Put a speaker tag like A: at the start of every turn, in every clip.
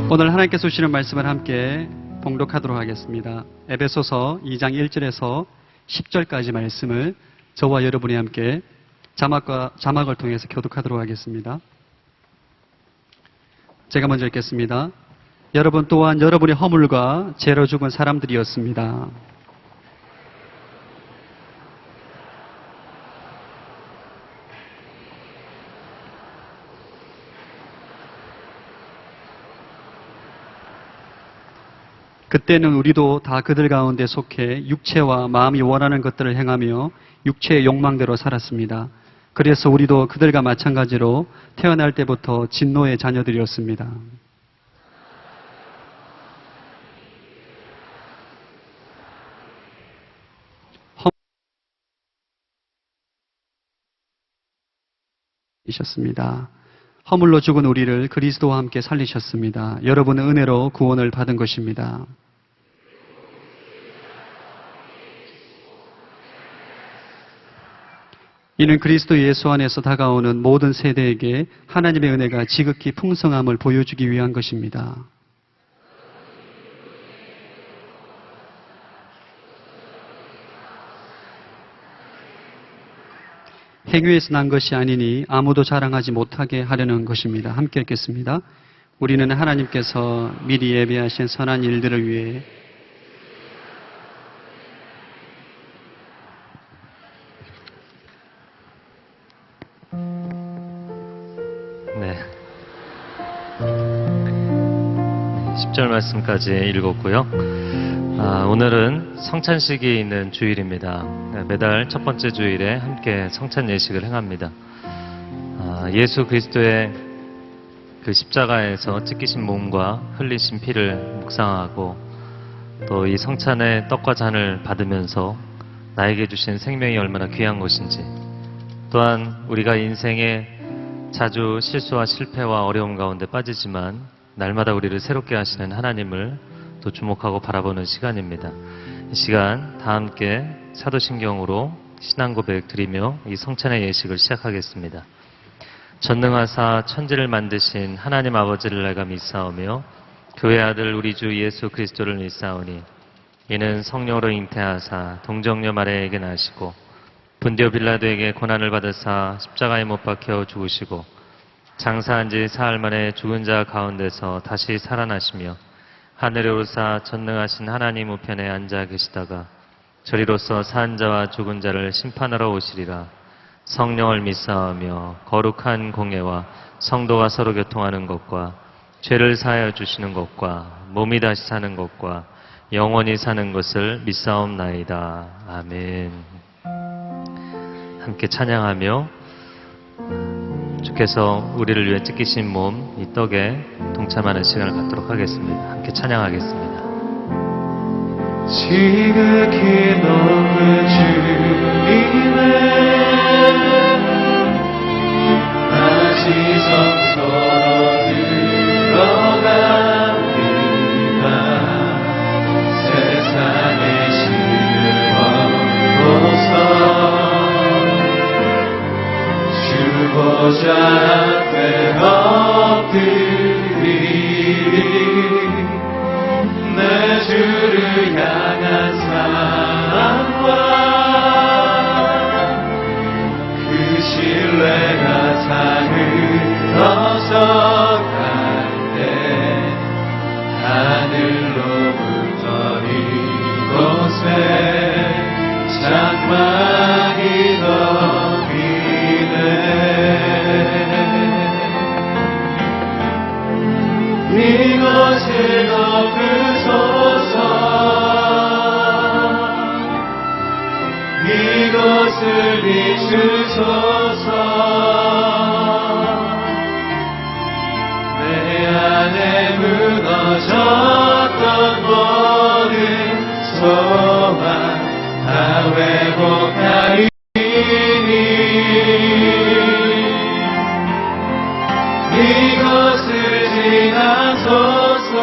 A: 오늘 하나님께서 주시는 말씀을 함께 봉독하도록 하겠습니다. 에베소서 2장 1절에서 10절까지 말씀을 저와 여러분이 함께 자막을 통해서 교독하도록 하겠습니다. 제가 먼저 읽겠습니다. 여러분 또한 여러분의 허물과 죄로 죽은 사람들이었습니다. 그때는 우리도 다 그들 가운데 속해 육체와 마음이 원하는 것들을 행하며 육체의 욕망대로 살았습니다. 그래서 우리도 그들과 마찬가지로 태어날 때부터 진노의 자녀들이었습니다. 이셨습니다. 허물로 죽은 우리를 그리스도와 함께 살리셨습니다. 여러분은 은혜로 구원을 받은 것입니다. 이는 그리스도 예수 안에서 다가오는 모든 세대에게 하나님의 은혜가 지극히 풍성함을 보여주기 위한 것입니다. 행위에서 난 것이 아니니 아무도 자랑하지 못하게 하려는 것입니다. 함께 읽겠습니다. 우리는 하나님께서 미리 예비하신 선한 일들을 위해
B: 네. 10절 말씀까지 읽었고요. 오늘은 성찬식이 있는 주일입니다. 매달 첫 번째 주일에 함께 성찬 예식을 행합니다. 예수 그리스도의 그 십자가에서 찢기신 몸과 흘리신 피를 묵상하고 또 이 성찬의 떡과 잔을 받으면서 나에게 주신 생명이 얼마나 귀한 것인지, 또한 우리가 인생에 자주 실수와 실패와 어려움 가운데 빠지지만 날마다 우리를 새롭게 하시는 하나님을 또 주목하고 바라보는 시간입니다. 이 시간 다 함께 사도신경으로 신앙 고백 드리며 이 성찬의 예식을 시작하겠습니다. 전능하사 천지를 만드신 하나님 아버지를 내가 믿사오며 그의 아들 우리 주 예수 그리스도를 믿사오니 이는 성령으로 잉태하사 동정녀 마리아에게 나시고 본디오 빌라도에게 고난을 받으사 십자가에 못 박혀 죽으시고 장사한 지 사흘 만에 죽은 자 가운데서 다시 살아나시며 하늘에 오르사 전능하신 하나님 우편에 앉아 계시다가 저리로서 산 자와 죽은 자를 심판하러 오시리라. 성령을 믿사오며 거룩한 공예와 성도가 서로 교통하는 것과 죄를 사하여 주시는 것과 몸이 다시 사는 것과 영원히 사는 것을 믿사옵나이다. 아멘. 함께 찬양하며 주께서 우리를 위해 찢기신 몸 이 떡에 동참하는 시간을 갖도록 하겠습니다. 함께 찬양하겠습니다.
C: 지극히 높은 주님의 다시 성소로 들어갑니다. 세상의 신을 벗고서 주보좌 앞에 엎드리리. 내 주를 향한 사랑과 그 신뢰가 산을 넘어갈 때 하늘로부터 이곳에 장막이 덮이네. 이것을 덮으소서. 이것을 비추소서. 내 안에 무너졌던 모든 소망 다 회복하리니. 이것을 지나소서.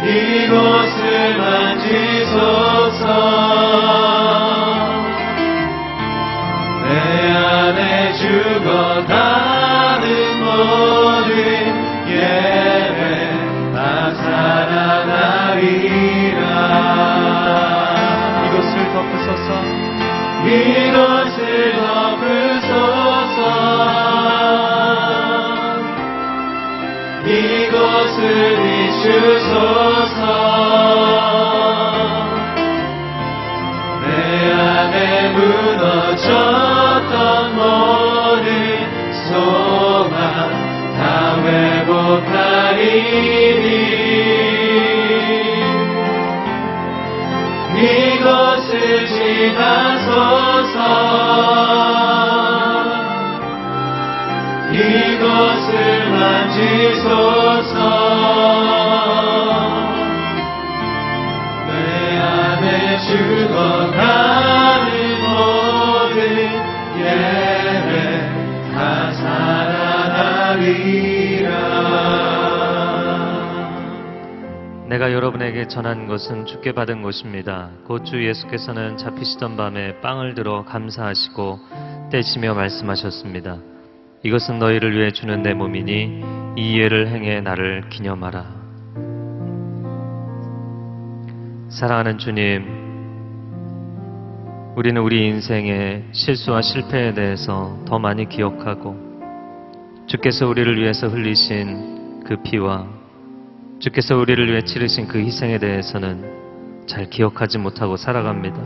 C: 이곳을 만지소서. 내 안에 죽어가는 모든 예배 다 살아나리라.
A: 이것을 덮으소서.
C: 이것을 덮으소서. 이것을 비추소서. 내 안에 무너졌던 모든 소망 다 회복하리니. 이것을 지나소서. 이것을 만지소서. 내 안에 죽어가는 모든 예배 다 살아나리라.
B: 내가 여러분에게 전한 것은 주께 받은 것입니다. 곧 주 예수께서는 잡히시던 밤에 빵을 들어 감사하시고 떼시며 말씀하셨습니다. 이것은 너희를 위해 주는 내 몸이니 이 예를 행해 나를 기념하라. 사랑하는 주님, 우리는 우리 인생의 실수와 실패에 대해서 더 많이 기억하고 주께서 우리를 위해서 흘리신 그 피와 주께서 우리를 위해 치르신 그 희생에 대해서는 잘 기억하지 못하고 살아갑니다.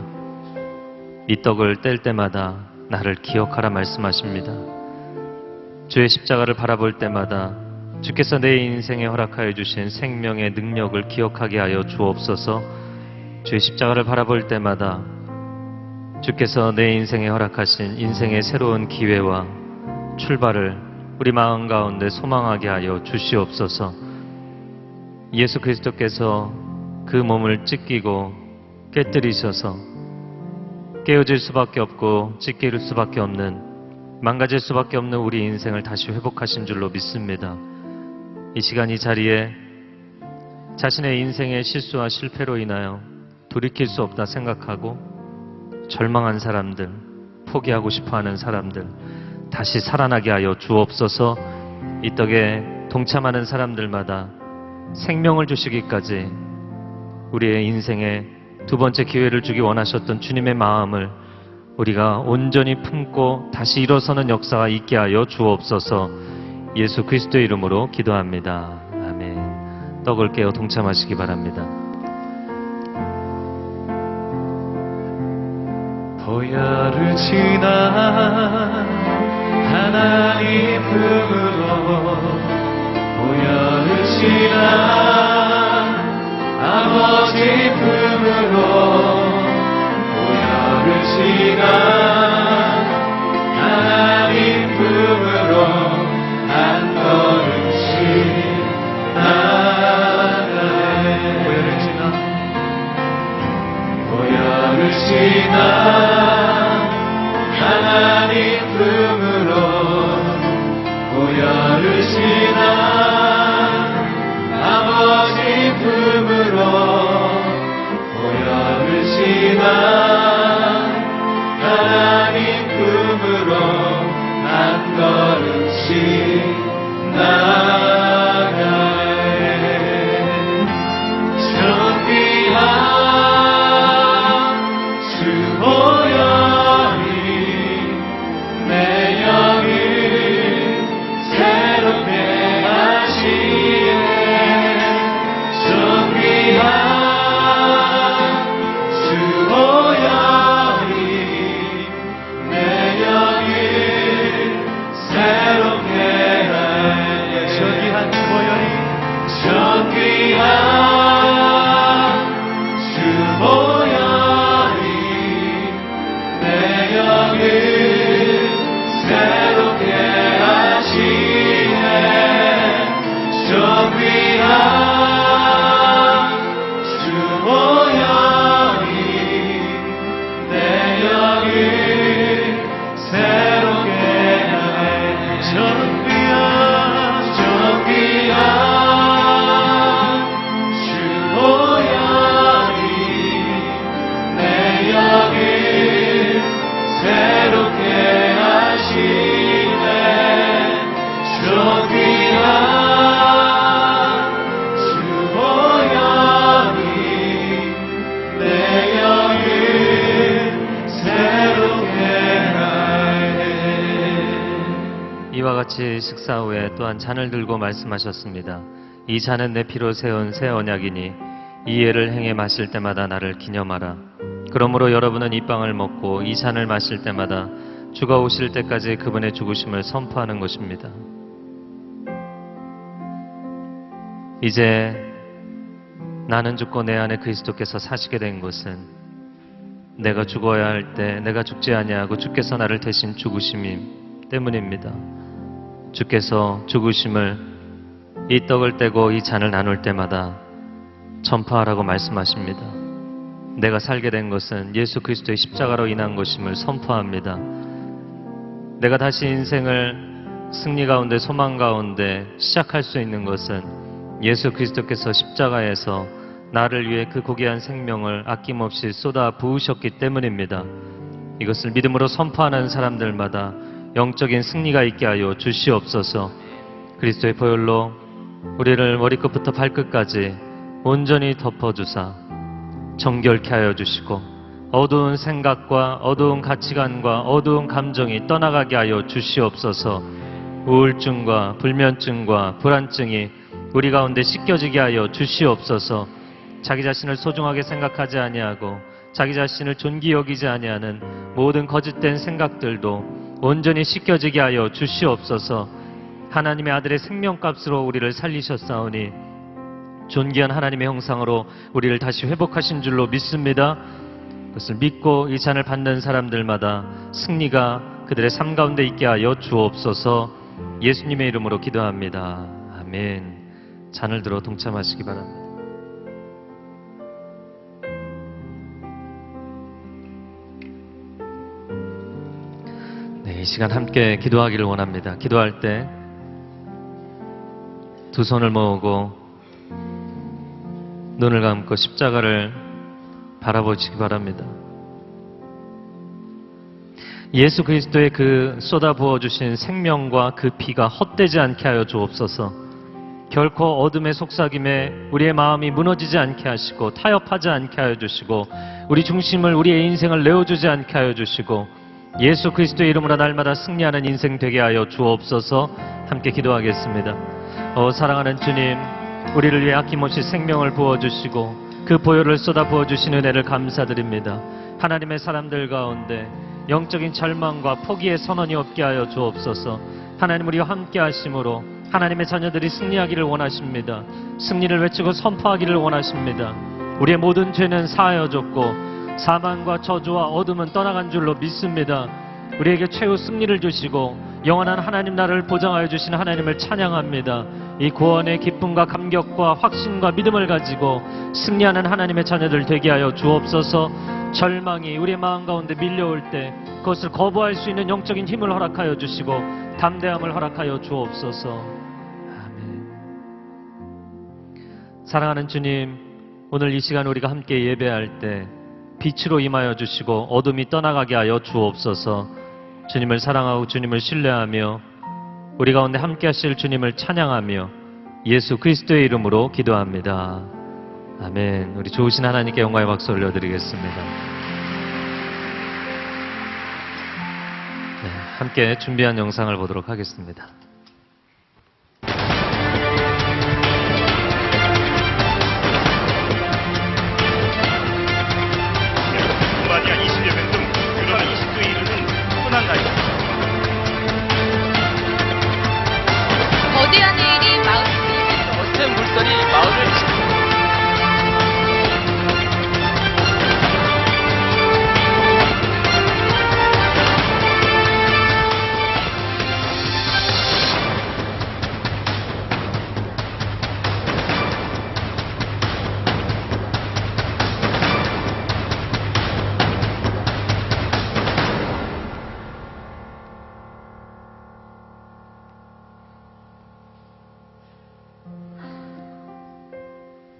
B: 이 떡을 뗄 때마다 나를 기억하라 말씀하십니다. 주의 십자가를 바라볼 때마다 주께서 내 인생에 허락하여 주신 생명의 능력을 기억하게 하여 주옵소서. 주의 십자가를 바라볼 때마다 주께서 내 인생에 허락하신 인생의 새로운 기회와 출발을 우리 마음 가운데 소망하게 하여 주시옵소서. 예수 그리스도께서 그 몸을 찢기고 깨뜨리셔서 깨어질 수밖에 없고 찢길 수밖에 없는, 망가질 수밖에 없는 우리 인생을 다시 회복하신 줄로 믿습니다. 이 시간 이 자리에 자신의 인생의 실수와 실패로 인하여 돌이킬 수 없다 생각하고 절망한 사람들, 포기하고 싶어하는 사람들 다시 살아나게 하여 주옵소서. 이 떡에 동참하는 사람들마다 생명을 주시기까지 우리의 인생에 두 번째 기회를 주기 원하셨던 주님의 마음을 우리가 온전히 품고 다시 일어서는 역사가 있게 하여 주옵소서. 예수 그리스도의 이름으로 기도합니다. 아멘. 떡을 깨어 동참하시기 바랍니다.
C: 보혈을 지나 하나님 품으로, 보혈을 지나 아버지 품으로, 보혈을 지나 하나님 품으로 한 걸음씩 나가네. 보혈을 지나 하나님 품으로, 보혈을 지나 아버지 품으로, 보혈을 지나 하나님 품으로 한 걸음씩 나가네. 정귀한 주 보혈이 내 영을 새롭게 하시네. 정귀한 주 보혈이 내 영을 새롭게 하네. 정귀한 주 보혈이, 정귀한 주 보혈이 내 영을 새롭게 하시네. 정귀한 주 보혈이 내 영을 새롭게 하네. 정귀한
B: 같이 식사 후에 또한 잔을 들고 말씀하셨습니다. 이 잔은 내 피로 세운 새 언약이니 이 예를 행해 마실 때마다 나를 기념하라. 그러므로 여러분은 이 빵을 먹고 이 잔을 마실 때마다 주가 오실 때까지 그분의 죽으심을 선포하는 것입니다. 이제 나는 죽고 내 안에 그리스도께서 사시게 된 것은 내가 죽어야 할 때 내가 죽지 아니하고 주께서 나를 대신 죽으심 때문입니다. 주께서 죽으심을 이 떡을 떼고 이 잔을 나눌 때마다 전파하라고 말씀하십니다. 내가 살게 된 것은 예수 그리스도의 십자가로 인한 것임을 선포합니다. 내가 다시 인생을 승리 가운데 소망 가운데 시작할 수 있는 것은 예수 그리스도께서 십자가에서 나를 위해 그 고귀한 생명을 아낌없이 쏟아 부으셨기 때문입니다. 이것을 믿음으로 선포하는 사람들마다 영적인 승리가 있게 하여 주시옵소서. 그리스도의 보혈로 우리를 머리끝부터 발끝까지 온전히 덮어주사 정결케 하여 주시고 어두운 생각과 어두운 가치관과 어두운 감정이 떠나가게 하여 주시옵소서. 우울증과 불면증과 불안증이 우리 가운데 씻겨지게 하여 주시옵소서. 자기 자신을 소중하게 생각하지 아니하고 자기 자신을 존귀 여기지 아니하는 모든 거짓된 생각들도 온전히 씻겨지게 하여 주시옵소서. 하나님의 아들의 생명값으로 우리를 살리셨사오니 존귀한 하나님의 형상으로 우리를 다시 회복하신 줄로 믿습니다. 그것을 믿고 이 잔을 받는 사람들마다 승리가 그들의 삶 가운데 있게 하여 주옵소서. 예수님의 이름으로 기도합니다. 아멘. 잔을 들어 동참하시기 바랍니다. 네, 이 시간 함께 기도하기를 원합니다. 기도할 때 두 손을 모으고 눈을 감고 십자가를 바라보시기 바랍니다. 예수 그리스도의 그 쏟아 부어주신 생명과 그 피가 헛되지 않게 하여 주옵소서. 결코 어둠의 속삭임에 우리의 마음이 무너지지 않게 하시고 타협하지 않게 하여 주시고 우리 중심을 우리의 인생을 내어주지 않게 하여 주시고 예수 그리스도의 이름으로 날마다 승리하는 인생 되게 하여 주옵소서. 함께 기도하겠습니다. 사랑하는 주님, 우리를 위해 아낌없이 생명을 부어주시고 그 보혈을 쏟아 부어주신 은혜를 감사드립니다. 하나님의 사람들 가운데 영적인 절망과 포기의 선언이 없게 하여 주옵소서. 하나님 우리와 함께 하심으로 하나님의 자녀들이 승리하기를 원하십니다. 승리를 외치고 선포하기를 원하십니다. 우리의 모든 죄는 사하여졌고 사망과 저주와 어둠은 떠나간 줄로 믿습니다. 우리에게 최후 승리를 주시고 영원한 하나님 나라를 보장하여 주신 하나님을 찬양합니다. 이 구원의 기쁨과 감격과 확신과 믿음을 가지고 승리하는 하나님의 자녀들 되게 하여 주옵소서. 절망이 우리의 마음 가운데 밀려올 때 그것을 거부할 수 있는 영적인 힘을 허락하여 주시고 담대함을 허락하여 주옵소서. 아멘. 사랑하는 주님, 오늘 이 시간 우리가 함께 예배할 때 빛으로 임하여 주시고 어둠이 떠나가게 하여 주옵소서. 주님을 사랑하고 주님을 신뢰하며 우리 가운데 함께 하실 주님을 찬양하며 예수 그리스도의 이름으로 기도합니다. 아멘. 우리 좋으신 하나님께 영광의 박수 올려드리겠습니다. 네, 함께 준비한 영상을 보도록 하겠습니다.
D: 소마리아 20여 명 중 유럽 20도에 이르는 흔한 나이다.
E: 거대한 해일이 마을을
F: 거센 물살이 마을을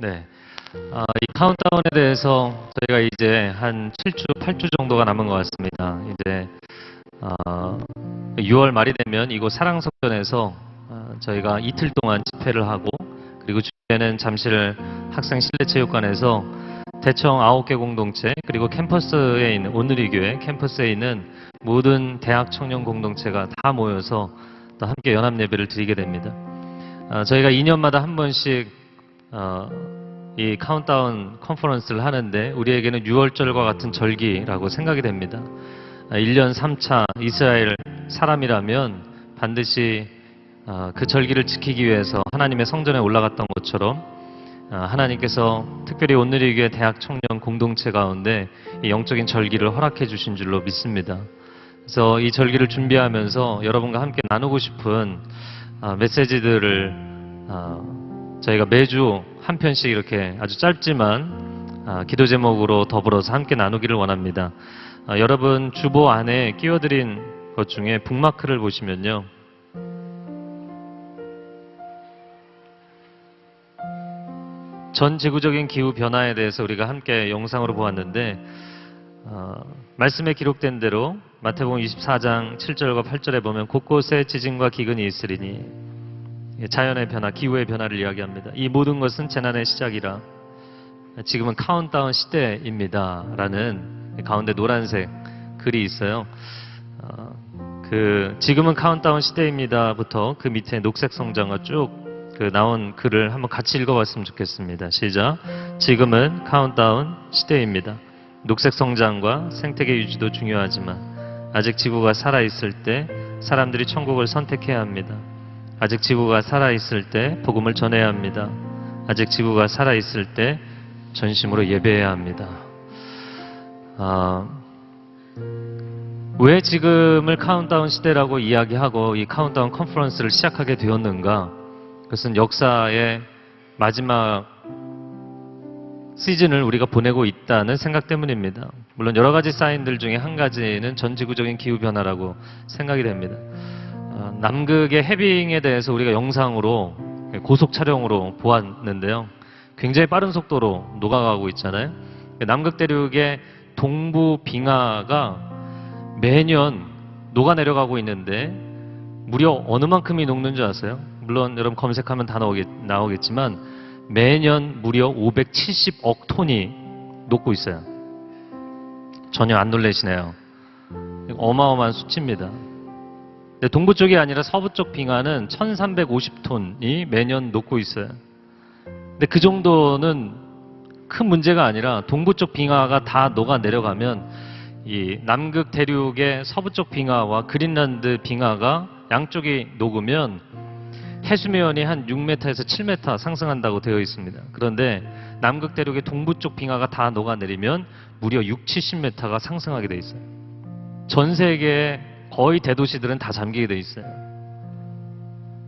B: 네. 이 카운트다운에 대해서 저희가 이제 한 7주, 8주 정도가 남은 것 같습니다. 이제 6월 말이 되면 이곳 사랑석전에서 저희가 이틀 동안 집회를 하고 그리고 주에는 잠실 학생 실내체육관에서 대청 9개 공동체 그리고 캠퍼스에 있는 온누리교회 캠퍼스에 있는 모든 대학 청년 공동체가 다 모여서 또 함께 연합 예배를 드리게 됩니다. 저희가 2년마다 한 번씩 이 카운트다운 컨퍼런스를 하는데 우리에게는 6월절과 같은 절기라고 생각이 됩니다. 1년 3차 이스라엘 사람이라면 반드시 그 절기를 지키기 위해서 하나님의 성전에 올라갔던 것처럼 하나님께서 특별히 온누리교회 대학 청년 공동체 가운데 이 영적인 절기를 허락해 주신 줄로 믿습니다. 그래서 이 절기를 준비하면서 여러분과 함께 나누고 싶은 메시지들을 저희가 매주 한 편씩 이렇게 아주 짧지만 기도 제목으로 더불어서 함께 나누기를 원합니다. 여러분 주보 안에 끼워드린 것 중에 북마크를 보시면요. 전 지구적인 기후 변화에 대해서 우리가 함께 영상으로 보았는데 말씀에 기록된 대로 마태복음 24장 7절과 8절에 보면 곳곳에 지진과 기근이 있으리니 자연의 변화, 기후의 변화를 이야기합니다. 이 모든 것은 재난의 시작이라 지금은 카운트다운 시대입니다 라는 가운데 노란색 글이 있어요. 지금은 카운트다운 시대입니다부터 그 밑에 녹색 성장과 쭉 나온 글을 한번 같이 읽어봤으면 좋겠습니다. 시작. 지금은 카운트다운 시대입니다. 녹색 성장과 생태계 유지도 중요하지만 아직 지구가 살아있을 때 사람들이 천국을 선택해야 합니다. 아직 지구가 살아있을 때 복음을 전해야 합니다. 아직 지구가 살아있을 때 전심으로 예배해야 합니다. 왜 지금을 카운트다운 시대라고 이야기하고 이 카운트다운 컨퍼런스를 시작하게 되었는가? 그것은 역사의 마지막 시즌을 우리가 보내고 있다는 생각 때문입니다. 물론 여러 가지 사인들 중에 한 가지는 전지구적인 기후변화라고 생각이 됩니다. 남극의 해빙에 대해서 우리가 영상으로 고속 촬영으로 보았는데요. 굉장히 빠른 속도로 녹아가고 있잖아요. 남극 대륙의 동부 빙하가 매년 녹아내려가고 있는데 무려 어느 만큼이 녹는 줄 아세요? 물론 여러분 검색하면 다 나오겠지만 매년 무려 570억 톤이 녹고 있어요. 전혀 안 놀라시네요. 어마어마한 수치입니다. 동부 쪽이 아니라 서부 쪽 빙하는 1350톤이 매년 녹고 있어요. 근데 그 정도는 큰 문제가 아니라 동부 쪽 빙하가 다 녹아 내려가면 이 남극 대륙의 서부 쪽 빙하와 그린란드 빙하가 양쪽이 녹으면 해수면이 한 6m에서 7m 상승한다고 되어 있습니다. 그런데 남극 대륙의 동부 쪽 빙하가 다 녹아내리면 무려 6, 70m가 상승하게 되어 있어요. 전 세계의 거의 대도시들은 다 잠기게 되어 있어요.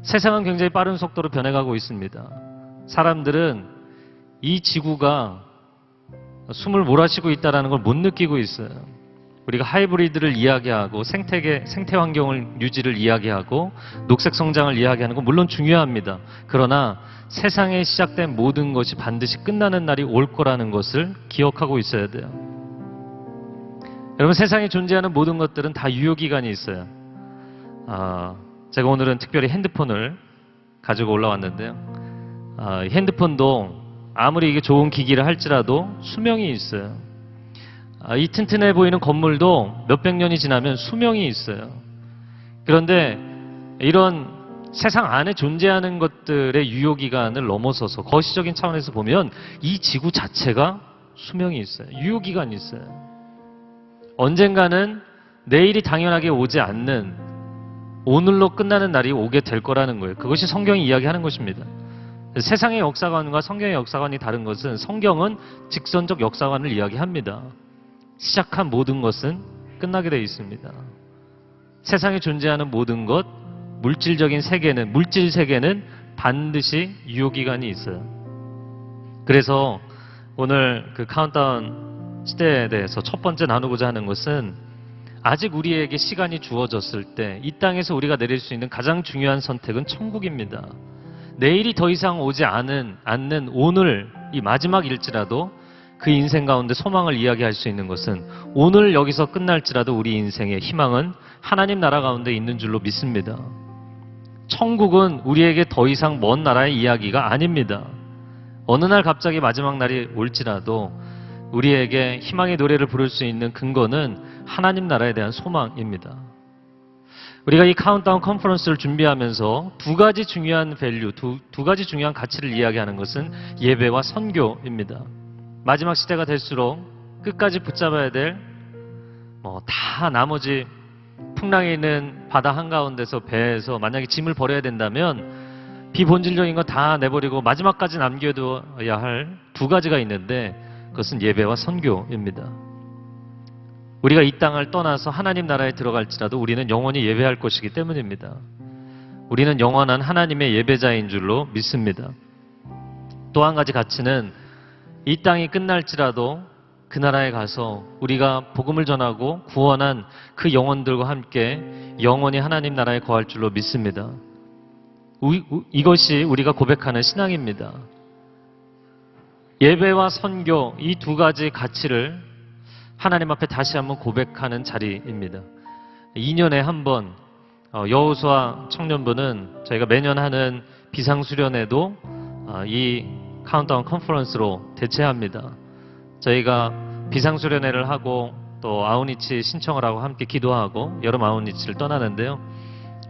B: 세상은 굉장히 빠른 속도로 변해가고 있습니다. 사람들은 이 지구가 숨을 몰아쉬고 있다는 걸 못 느끼고 있어요. 우리가 하이브리드를 이야기하고 생태 환경을 유지를 이야기하고 녹색 성장을 이야기하는 건 물론 중요합니다. 그러나 세상에 시작된 모든 것이 반드시 끝나는 날이 올 거라는 것을 기억하고 있어야 돼요. 여러분 세상에 존재하는 모든 것들은 다 유효기간이 있어요. 제가 오늘은 특별히 핸드폰을 가지고 올라왔는데요. 핸드폰도 아무리 이게 좋은 기기를 할지라도 수명이 있어요. 이 튼튼해 보이는 건물도 몇백 년이 지나면 수명이 있어요. 그런데 이런 세상 안에 존재하는 것들의 유효기간을 넘어서서 거시적인 차원에서 보면 이 지구 자체가 수명이 있어요. 유효기간이 있어요. 언젠가는 내일이 당연하게 오지 않는 오늘로 끝나는 날이 오게 될 거라는 거예요. 그것이 성경이 이야기하는 것입니다. 세상의 역사관과 성경의 역사관이 다른 것은 성경은 직선적 역사관을 이야기합니다. 시작한 모든 것은 끝나게 되어 있습니다. 세상에 존재하는 모든 것, 물질 세계는 반드시 유효기간이 있어요. 그래서 오늘 그 카운트다운 시대에 대해서 첫 번째 나누고자 하는 것은 아직 우리에게 시간이 주어졌을 때 이 땅에서 우리가 내릴 수 있는 가장 중요한 선택은 천국입니다. 내일이 더 이상 오지 않는 오늘 이 마지막일지라도 그 인생 가운데 소망을 이야기할 수 있는 것은 오늘 여기서 끝날지라도 우리 인생의 희망은 하나님 나라 가운데 있는 줄로 믿습니다. 천국은 우리에게 더 이상 먼 나라의 이야기가 아닙니다. 어느 날 갑자기 마지막 날이 올지라도 우리에게 희망의 노래를 부를 수 있는 근거는 하나님 나라에 대한 소망입니다. 우리가 이 카운트다운 컨퍼런스를 준비하면서 두 가지 중요한 밸류, 두 가지 중요한 가치를 이야기하는 것은 예배와 선교입니다. 마지막 시대가 될수록 끝까지 붙잡아야 될 다 나머지 풍랑에 있는 바다 한가운데서 배에서 만약에 짐을 버려야 된다면 비본질적인 거 다 내버리고 마지막까지 남겨둬야 할 두 가지가 있는데 그것은 예배와 선교입니다. 우리가 이 땅을 떠나서 하나님 나라에 들어갈지라도 우리는 영원히 예배할 것이기 때문입니다. 우리는 영원한 하나님의 예배자인 줄로 믿습니다. 또 한 가지 가치는 이 땅이 끝날지라도 그 나라에 가서 우리가 복음을 전하고 구원한 그 영혼들과 함께 영원히 하나님 나라에 거할 줄로 믿습니다. 이것이 우리가 고백하는 신앙입니다. 예배와 선교 이 두 가지 가치를 하나님 앞에 다시 한번 고백하는 자리입니다. 2년에 한 번 여호수아 청년부는 저희가 매년 하는 비상수련회도 이 카운트다운 컨퍼런스로 대체합니다. 저희가 비상수련회를 하고 또 아우니치 신청을 하고 함께 기도하고 여름 아우니치를 떠나는데요.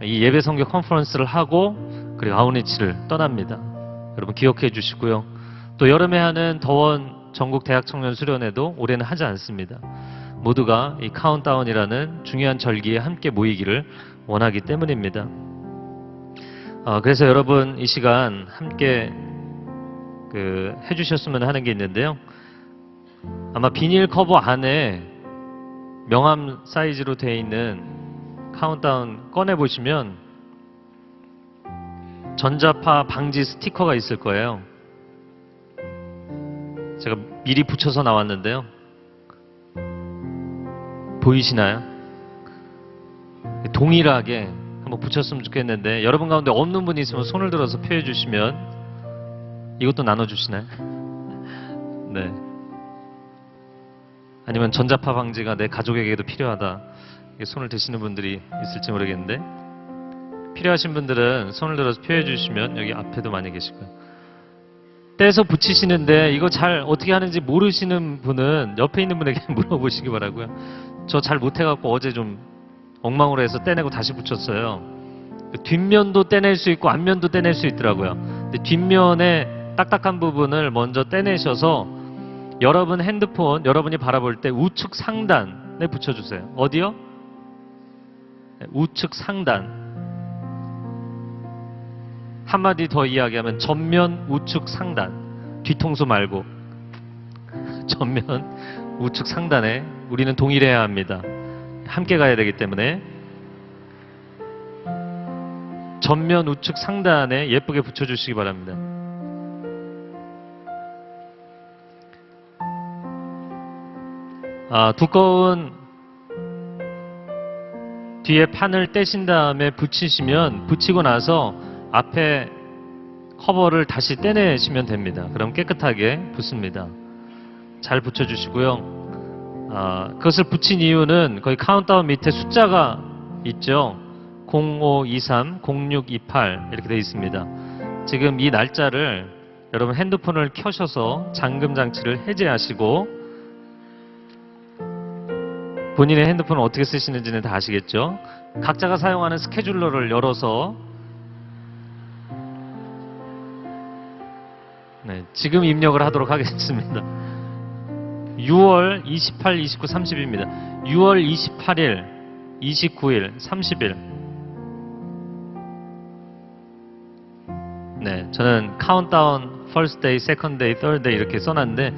B: 이 예배 선교 컨퍼런스를 하고 그리고 아우니치를 떠납니다. 여러분 기억해 주시고요. 또 여름에 하는 더원 전국 대학 청년 수련회도 올해는 하지 않습니다. 모두가 이 카운트다운이라는 중요한 절기에 함께 모이기를 원하기 때문입니다. 그래서 여러분 이 시간 함께 해주셨으면 하는 게 있는데요. 아마 비닐 커버 안에 명함 사이즈로 되어 있는 카운트다운 꺼내 보시면 전자파 방지 스티커가 있을 거예요. 제가 미리 붙여서 나왔는데요. 보이시나요? 동일하게 한번 붙였으면 좋겠는데 여러분 가운데 없는 분이 있으면 손을 들어서 표해 주시면 이것도 나눠주시나요? 네. 아니면 전자파 방지가 내 가족에게도 필요하다. 손을 드시는 분들이 있을지 모르겠는데 필요하신 분들은 손을 들어서 표해 주시면 여기 앞에도 많이 계실 거예요. 떼서 붙이시는데 이거 잘 어떻게 하는지 모르시는 분은 옆에 있는 분에게 물어보시기 바라고요. 저 잘 못해갖고 어제 좀 엉망으로 해서 떼내고 다시 붙였어요. 뒷면도 떼낼 수 있고 앞면도 떼낼 수 있더라고요. 근데 뒷면에 딱딱한 부분을 먼저 떼내셔서 여러분 핸드폰 여러분이 바라볼 때 우측 상단에 붙여주세요. 어디요? 우측 상단. 한마디 더 이야기하면 전면 우측 상단. 뒤통수 말고 전면 우측 상단에 우리는 동일해야 합니다. 함께 가야 되기 때문에 전면 우측 상단에 예쁘게 붙여주시기 바랍니다. 두꺼운 뒤에 판을 떼신 다음에 붙이고 나서 앞에 커버를 다시 떼내시면 됩니다. 그럼 깨끗하게 붙습니다. 잘 붙여주시고요. 그것을 붙인 이유는 거기 카운트다운 밑에 숫자가 있죠. 0523, 0628 이렇게 되어 있습니다. 지금 이 날짜를 여러분 핸드폰을 켜셔서 잠금 장치를 해제하시고 본인의 핸드폰을 어떻게 쓰시는지는 다 아시겠죠? 각자가 사용하는 스케줄러를 열어서 지금 입력을 하도록 하겠습니다. 6월 28, 29, 30입니다. 6월 28일, 29일, 30일. 저는 카운트다운 first day, second day, third day 이렇게 써놨는데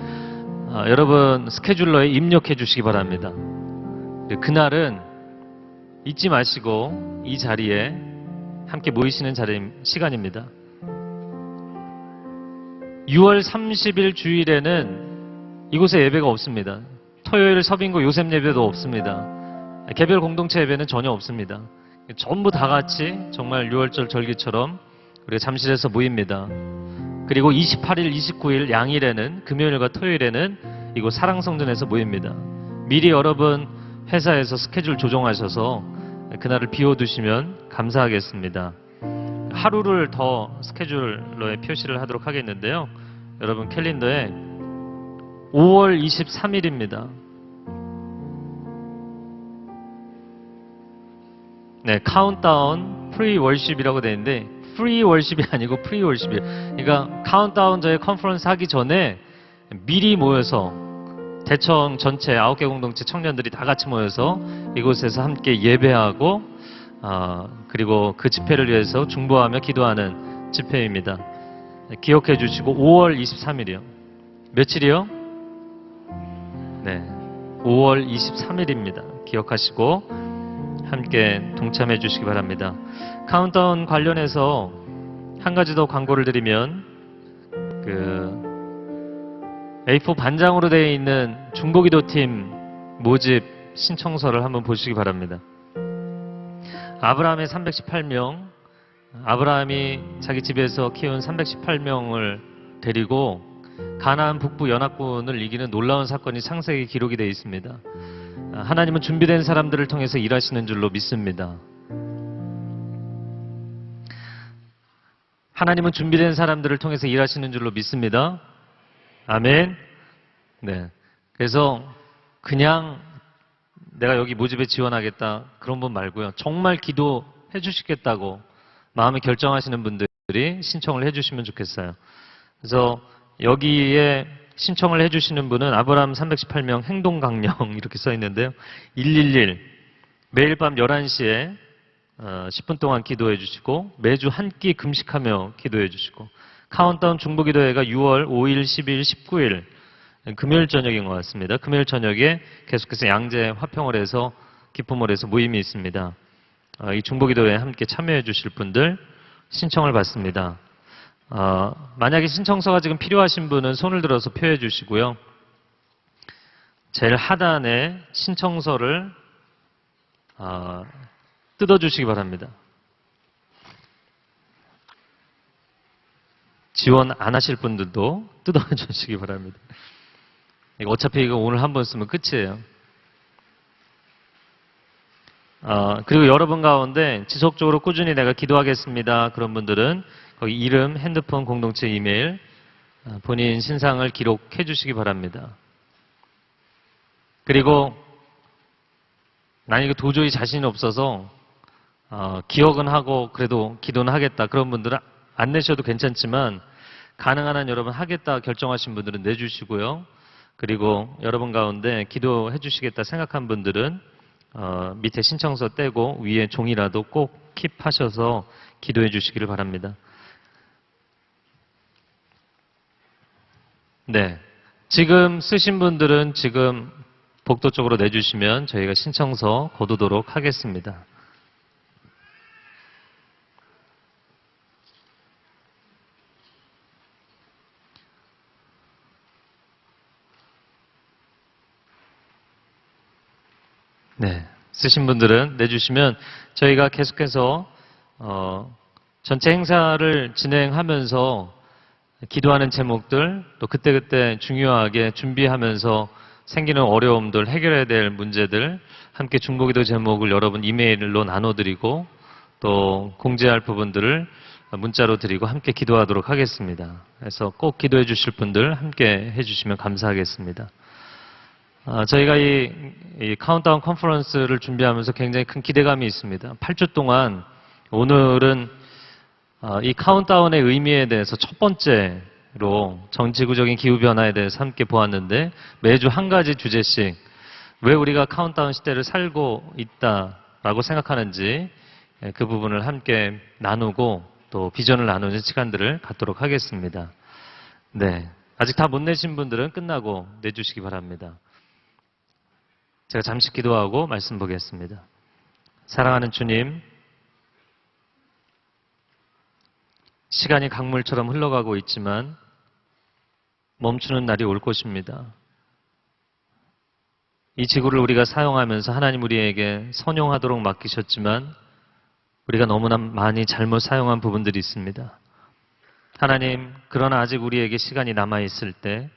B: 여러분 스케줄러에 입력해 주시기 바랍니다. 그날은 잊지 마시고 이 자리에 함께 모이시는 시간입니다. 6월 30일 주일에는 이곳에 예배가 없습니다. 토요일 서빙고 요셉 예배도 없습니다. 개별 공동체 예배는 전혀 없습니다. 전부 다 같이 정말 6월절 절기처럼 우리가 잠실에서 모입니다. 그리고 28일, 29일 양일에는 금요일과 토요일에는 이곳 사랑성전에서 모입니다. 미리 여러분 회사에서 스케줄 조정하셔서 그날을 비워두시면 감사하겠습니다. 하루를 더 스케줄러에 표시를 하도록 하겠는데요. 여러분 캘린더에 5월 23일입니다. 네, 카운트다운 프리 월십이라고 되어 있는데 프리 월십이 아니고 프리 월십이에요. 그러니까 카운트다운 저희 컨퍼런스 하기 전에 미리 모여서 대청 전체 9개 공동체 청년들이 다 같이 모여서 이곳에서 함께 예배하고 그리고 그 집회를 위해서 중보하며 기도하는 집회입니다. 기억해 주시고 5월 23일이요. 며칠이요? 네, 5월 23일입니다. 기억하시고 함께 동참해 주시기 바랍니다. 카운트다운 관련해서 한 가지 더 광고를 드리면 A4 반장으로 되어 있는 중보기도팀 모집 신청서를 한번 보시기 바랍니다. 아브라함의 318명, 아브라함이 자기 집에서 키운 318명을 데리고 가나안 북부 연합군을 이기는 놀라운 사건이 창세기 기록이 되어 있습니다. 하나님은 준비된 사람들을 통해서 일하시는 줄로 믿습니다. 하나님은 준비된 사람들을 통해서 일하시는 줄로 믿습니다. 아멘. 네. 그래서 그냥 내가 여기 모집에 지원하겠다 그런 분 말고요. 정말 기도해 주시겠다고 마음에 결정하시는 분들이 신청을 해 주시면 좋겠어요. 그래서 여기에 신청을 해 주시는 분은 아브라함 318명 행동 강령 이렇게 써 있는데요. 111 매일 밤 11시에 10분 동안 기도해 주시고 매주 한 끼 금식하며 기도해 주시고 카운트다운 중보기도회가 6월 5일, 10일, 19일 금요일 저녁인 것 같습니다. 금요일 저녁에 계속해서 양재 화평을 해서 기쁨을 해서 모임이 있습니다. 이 중보기도회에 함께 참여해 주실 분들 신청을 받습니다. 만약에 신청서가 지금 필요하신 분은 손을 들어서 표해 주시고요. 제일 하단에 신청서를 뜯어 주시기 바랍니다. 지원 안 하실 분들도 뜯어 주시기 바랍니다. 어차피 이거 오늘 한 번 쓰면 끝이에요. 그리고 여러분 가운데 지속적으로 꾸준히 내가 기도하겠습니다. 그런 분들은 거기 이름, 핸드폰, 공동체 이메일, 본인 신상을 기록해 주시기 바랍니다. 그리고 난 이거 도저히 자신이 없어서 기억은 하고 그래도 기도는 하겠다. 그런 분들은 안 내셔도 괜찮지만 가능한 한 여러분 하겠다 결정하신 분들은 내주시고요. 그리고 여러분 가운데 기도해 주시겠다 생각한 분들은 밑에 신청서 떼고 위에 종이라도 꼭 킵하셔서 기도해 주시기를 바랍니다. 네, 지금 쓰신 분들은 지금 복도 쪽으로 내주시면 저희가 신청서 거두도록 하겠습니다. 네, 쓰신 분들은 내주시면 저희가 계속해서 전체 행사를 진행하면서 기도하는 제목들 또 그때그때 중요하게 준비하면서 생기는 어려움들 해결해야 될 문제들 함께 중보기도 제목을 여러분 이메일로 나눠드리고 또 공지할 부분들을 문자로 드리고 함께 기도하도록 하겠습니다. 그래서 꼭 기도해 주실 분들 함께 해주시면 감사하겠습니다. 저희가 이 카운트다운 컨퍼런스를 준비하면서 굉장히 큰 기대감이 있습니다. 8주 동안 오늘은 이 카운트다운의 의미에 대해서 첫 번째로 정치구적인 기후변화에 대해서 함께 보았는데 매주 한 가지 주제씩 왜 우리가 카운트다운 시대를 살고 있다라고 생각하는지 그 부분을 함께 나누고 또 비전을 나누는 시간들을 갖도록 하겠습니다. 네, 아직 다 못 내신 분들은 끝나고 내주시기 바랍니다. 제가 잠시 기도하고 말씀 보겠습니다. 사랑하는 주님, 시간이 강물처럼 흘러가고 있지만 멈추는 날이 올 것입니다. 이 지구를 우리가 사용하면서 하나님 우리에게 선용하도록 맡기셨지만 우리가 너무나 많이 잘못 사용한 부분들이 있습니다. 하나님, 그러나 아직 우리에게 시간이 남아있을 때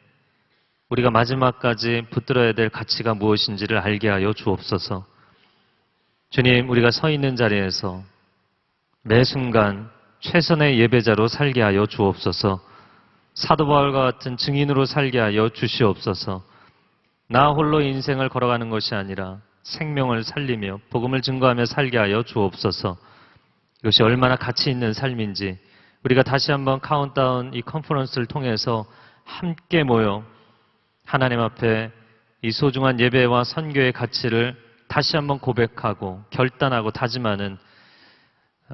B: 우리가 마지막까지 붙들어야 될 가치가 무엇인지를 알게 하여 주옵소서. 주님, 우리가 서 있는 자리에서 매 순간 최선의 예배자로 살게 하여 주옵소서. 사도 바울과 같은 증인으로 살게 하여 주시옵소서. 나 홀로 인생을 걸어가는 것이 아니라 생명을 살리며 복음을 증거하며 살게 하여 주옵소서. 이것이 얼마나 가치 있는 삶인지 우리가 다시 한번 카운트다운 이 컨퍼런스를 통해서 함께 모여 하나님 앞에 이 소중한 예배와 선교의 가치를 다시 한번 고백하고 결단하고 다짐하는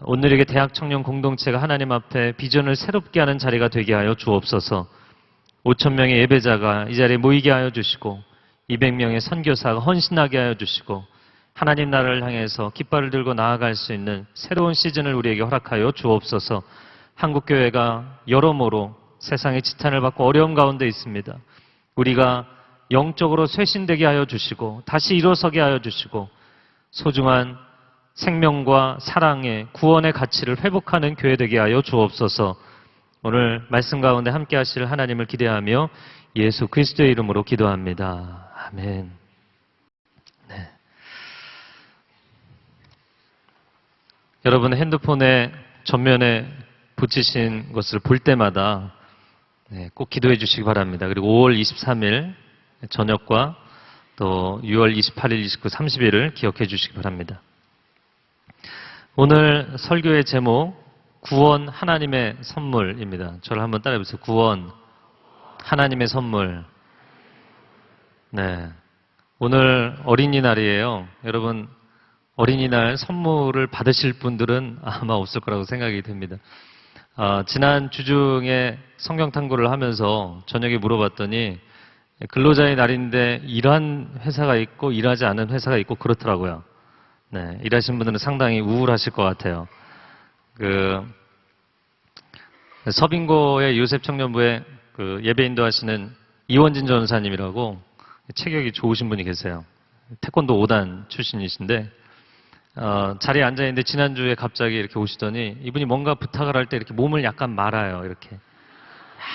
B: 오늘에게 대학 청년 공동체가 하나님 앞에 비전을 새롭게 하는 자리가 되게 하여 주옵소서. 5,000명의 예배자가 이 자리에 모이게 하여 주시고 200명의 선교사가 헌신하게 하여 주시고 하나님 나라를 향해서 깃발을 들고 나아갈 수 있는 새로운 시즌을 우리에게 허락하여 주옵소서. 한국교회가 여러모로 세상의 지탄을 받고 어려움 가운데 있습니다. 우리가 영적으로 쇄신되게 하여 주시고 다시 일어서게 하여 주시고 소중한 생명과 사랑의 구원의 가치를 회복하는 교회 되게 하여 주옵소서. 오늘 말씀 가운데 함께 하실 하나님을 기대하며 예수 그리스도의 이름으로 기도합니다. 아멘. 네. 여러분 핸드폰에 전면에 붙이신 것을 볼 때마다 꼭 기도해 주시기 바랍니다. 그리고 5월 23일 저녁과 또 6월 28일, 29, 30일을 기억해 주시기 바랍니다. 오늘 설교의 제목 구원 하나님의 선물입니다. 저를 한번 따라해 보세요. 구원 하나님의 선물. 네. 오늘 어린이날이에요. 여러분 어린이날 선물을 받으실 분들은 아마 없을 거라고 생각이 됩니다. 지난 주중에 성경 탐구를 하면서 저녁에 물어봤더니 근로자의 날인데 일한 회사가 있고 일하지 않은 회사가 있고 그렇더라고요. 네, 일하시는 분들은 상당히 우울하실 것 같아요. 서빙고의 요셉 청년부에 예배 인도하시는 이원진 전사님이라고 체격이 좋으신 분이 계세요. 태권도 5단 출신이신데 자리에 앉아 있는데 지난주에 갑자기 이렇게 오시더니 이분이 뭔가 부탁을 할 때 이렇게 몸을 약간 말아요. 이렇게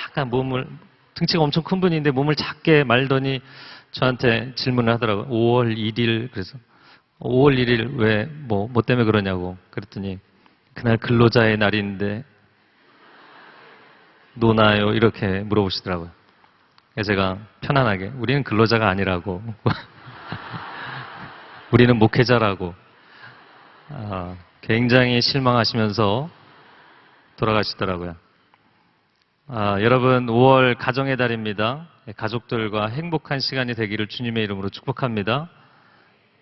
B: 약간 몸을 등치가 엄청 큰 분인데 몸을 작게 말더니 저한테 질문을 하더라고요. 5월 1일 그래서 5월 1일 왜 뭐 때문에 그러냐고 그랬더니 그날 근로자의 날인데 노나요? 이렇게 물어보시더라고요. 그래서 제가 편안하게 우리는 근로자가 아니라고 우리는 목회자라고 굉장히 실망하시면서 돌아가시더라고요. 여러분 5월 가정의 달입니다. 가족들과 행복한 시간이 되기를 주님의 이름으로 축복합니다.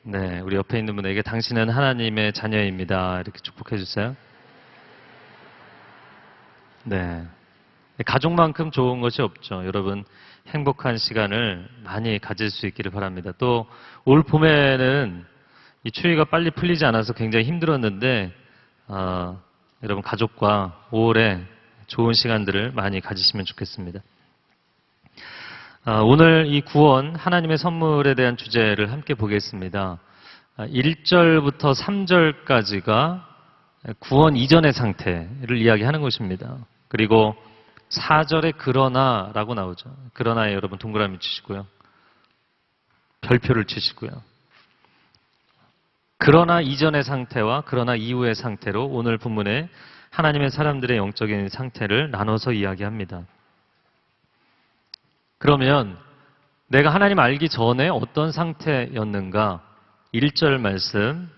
B: 네, 우리 옆에 있는 분에게 당신은 하나님의 자녀입니다. 이렇게 축복해 주세요. 네, 가족만큼 좋은 것이 없죠. 여러분 행복한 시간을 많이 가질 수 있기를 바랍니다. 또 올 봄에는 이 추위가 빨리 풀리지 않아서 굉장히 힘들었는데 여러분 가족과 5월에 좋은 시간들을 많이 가지시면 좋겠습니다. 오늘 이 구원 하나님의 선물에 대한 주제를 함께 보겠습니다. 1절부터 3절까지가 구원 이전의 상태를 이야기하는 것입니다. 그리고 4절에 그러나라고 나오죠. 그러나에 여러분 동그라미 치시고요. 별표를 치시고요. 그러나 이전의 상태와 그러나 이후의 상태로 오늘 본문에 하나님의 사람들의 영적인 상태를 나눠서 이야기합니다. 그러면 내가 하나님 알기 전에 어떤 상태였는가? 1절 말씀,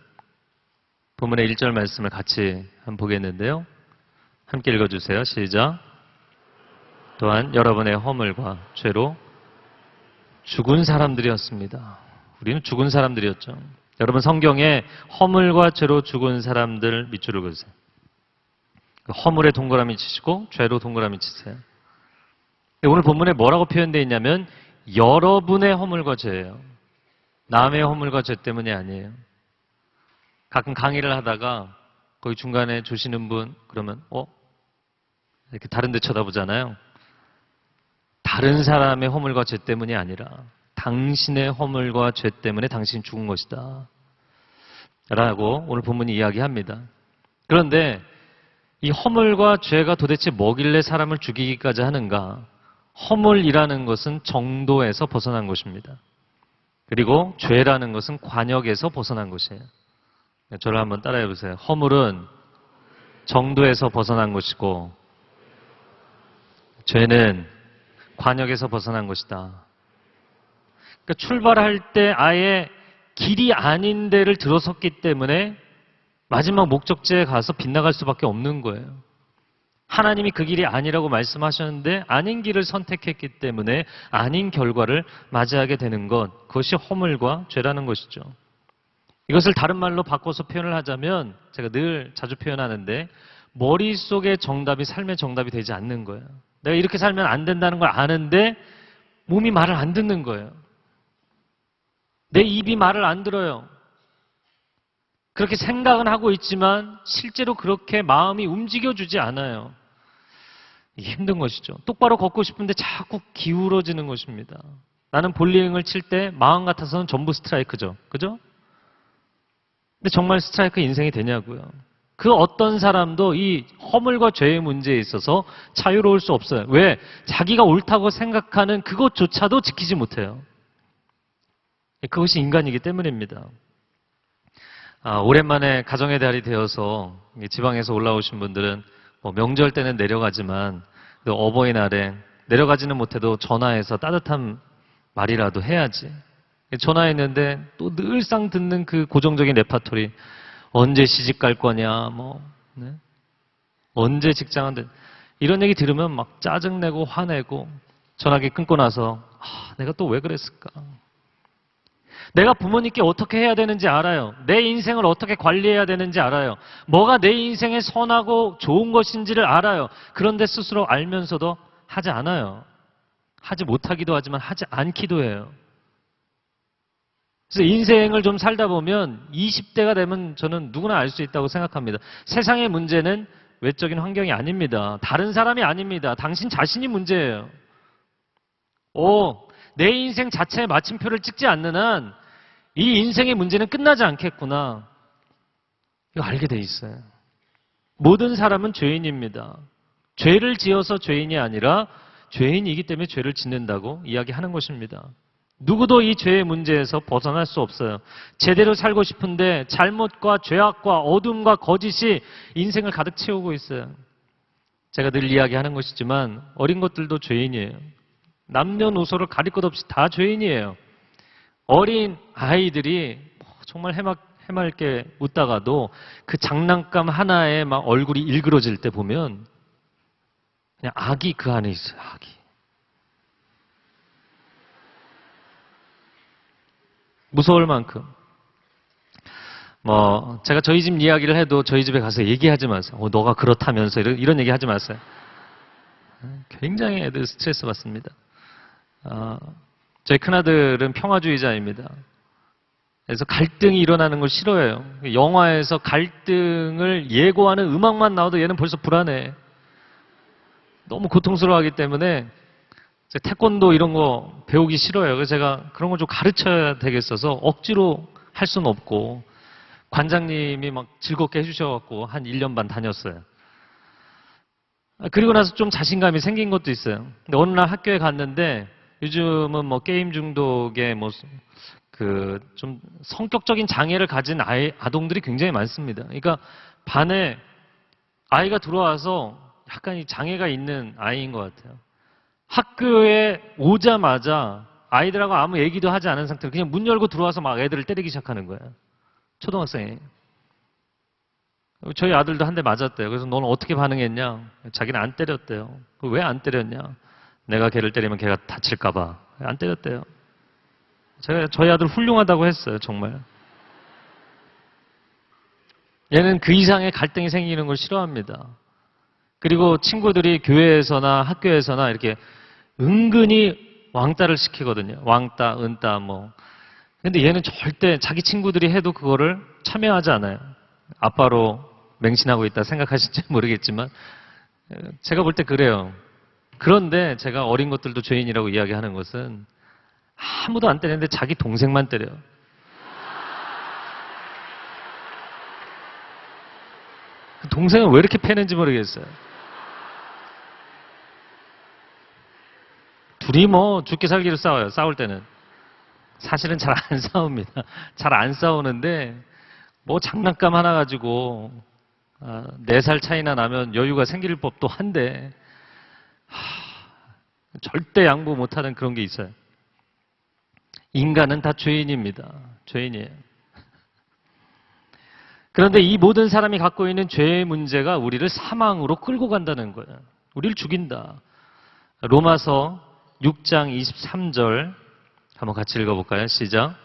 B: 본문의 1절 말씀을 같이 한번 보겠는데요. 함께 읽어주세요. 시작. 또한 여러분의 허물과 죄로 죽은 사람들이었습니다. 우리는 죽은 사람들이었죠. 여러분 성경에 허물과 죄로 죽은 사람들 밑줄을 그으세요. 허물에 동그라미 치시고 죄로 동그라미 치세요. 오늘 본문에 뭐라고 표현되어 있냐면 여러분의 허물과 죄예요. 남의 허물과 죄 때문이 아니에요. 가끔 강의를 하다가 거기 중간에 조시는 분 그러면 이렇게 다른 데 쳐다보잖아요. 다른 사람의 허물과 죄 때문이 아니라 당신의 허물과 죄 때문에 당신이 죽은 것이다. 라고 오늘 본문이 이야기합니다. 그런데 이 허물과 죄가 도대체 뭐길래 사람을 죽이기까지 하는가? 허물이라는 것은 정도에서 벗어난 것입니다. 그리고 죄라는 것은 관역에서 벗어난 것이에요. 저를 한번 따라해 보세요. 허물은 정도에서 벗어난 것이고 죄는 관역에서 벗어난 것이다. 그러니까 출발할 때 아예 길이 아닌 데를 들어섰기 때문에 마지막 목적지에 가서 빗나갈 수밖에 없는 거예요. 하나님이 그 길이 아니라고 말씀하셨는데 아닌 길을 선택했기 때문에 아닌 결과를 맞이하게 되는 것, 그것이 허물과 죄라는 것이죠. 이것을 다른 말로 바꿔서 표현을 하자면 제가 늘 자주 표현하는데 머릿속의 정답이 삶의 정답이 되지 않는 거예요. 내가 이렇게 살면 안 된다는 걸 아는데 몸이 말을 안 듣는 거예요. 내 입이 말을 안 들어요. 그렇게 생각은 하고 있지만 실제로 그렇게 마음이 움직여주지 않아요. 이게 힘든 것이죠. 똑바로 걷고 싶은데 자꾸 기울어지는 것입니다. 나는 볼링을 칠 때 마음 같아서는 전부 스트라이크죠. 그죠? 근데 정말 스트라이크 인생이 되냐고요. 그 어떤 사람도 이 허물과 죄의 문제에 있어서 자유로울 수 없어요. 왜? 자기가 옳다고 생각하는 그것조차도 지키지 못해요. 그것이 인간이기 때문입니다. 오랜만에 가정의 달이 되어서 지방에서 올라오신 분들은 뭐 명절 때는 내려가지만 그 어버이날에 내려가지는 못해도 전화해서 따뜻한 말이라도 해야지. 전화했는데 또 늘상 듣는 그 고정적인 레파토리. 언제 시집 갈 거냐, 네? 언제 직장은 돼. 이런 얘기 들으면 막 짜증내고 화내고 전화기 끊고 나서 내가 또 왜 그랬을까? 내가 부모님께 어떻게 해야 되는지 알아요. 내 인생을 어떻게 관리해야 되는지 알아요. 뭐가 내 인생에 선하고 좋은 것인지를 알아요. 그런데 스스로 알면서도 하지 않아요. 하지 못하기도 하지만 하지 않기도 해요. 그래서 인생을 좀 살다 보면 20대가 되면 저는 누구나 알 수 있다고 생각합니다. 세상의 문제는 외적인 환경이 아닙니다. 다른 사람이 아닙니다. 당신 자신이 문제예요. 내 인생 자체에 마침표를 찍지 않는 한 이 인생의 문제는 끝나지 않겠구나. 이거 알게 돼 있어요. 모든 사람은 죄인입니다. 죄를 지어서 죄인이 아니라 죄인이기 때문에 죄를 짓는다고 이야기하는 것입니다. 누구도 이 죄의 문제에서 벗어날 수 없어요. 제대로 살고 싶은데 잘못과 죄악과 어둠과 거짓이 인생을 가득 채우고 있어요. 제가 늘 이야기하는 것이지만 어린 것들도 죄인이에요. 남녀노소를 가릴 것 없이 다 죄인이에요. 어린 아이들이 정말 해맑게 웃다가도 그 장난감 하나에 막 얼굴이 일그러질 때 보면 그냥 악이 그 안에 있어요. 악이. 무서울 만큼. 제가 저희 집 이야기를 해도 저희 집에 가서 얘기하지 마세요. 너가 그렇다면서 이런 얘기 하지 마세요. 굉장히 애들 스트레스 받습니다. 저희 큰아들은 평화주의자입니다. 그래서 갈등이 일어나는 걸 싫어해요. 영화에서 갈등을 예고하는 음악만 나와도 얘는 벌써 불안해. 너무 고통스러워하기 때문에 태권도 이런 거 배우기 싫어요. 그래서 제가 그런 걸 좀 가르쳐야 되겠어서 억지로 할 수는 없고 관장님이 막 즐겁게 해주셔갖고 한 1년 반 다녔어요. 그리고 나서 좀 자신감이 생긴 것도 있어요. 근데 어느 날 학교에 갔는데 요즘은 뭐 게임 중독에 좀 성격적인 장애를 가진 아동들이 굉장히 많습니다. 그러니까 반에 아이가 들어와서 약간 이 장애가 있는 아이인 것 같아요. 학교에 오자마자 아이들하고 아무 얘기도 하지 않은 상태로 그냥 문 열고 들어와서 막 애들을 때리기 시작하는 거예요. 초등학생이. 저희 아들도 한 대 맞았대요. 그래서 너는 어떻게 반응했냐? 자기는 안 때렸대요. 왜 안 때렸냐? 내가 걔를 때리면 걔가 다칠까 봐. 안 때렸대요. 제가 저희 아들 훌륭하다고 했어요. 정말. 얘는 그 이상의 갈등이 생기는 걸 싫어합니다. 그리고 친구들이 교회에서나 학교에서나 이렇게 은근히 왕따를 시키거든요. 왕따, 은따 뭐. 근데 얘는 절대 자기 친구들이 해도 그거를 참여하지 않아요. 아빠로 맹신하고 있다 생각하실지 모르겠지만 제가 볼 때 그래요. 그런데 제가 어린 것들도 죄인이라고 이야기하는 것은 아무도 안 때리는데 자기 동생만 때려요. 그 동생은 왜 이렇게 패는지 모르겠어요. 둘이 뭐 죽기 살기로 싸워요. 싸울 때는. 사실은 잘 안 싸웁니다. 잘 안 싸우는데 뭐 장난감 하나 가지고 4살 차이나 나면 여유가 생길 법도 한데 절대 양보 못하는 그런 게 있어요. 인간은 다 죄인입니다. 죄인이에요. 그런데 이 모든 사람이 갖고 있는 죄의 문제가 우리를 사망으로 끌고 간다는 거예요. 우리를 죽인다. 로마서 6장 23절 한번 같이 읽어볼까요? 시작.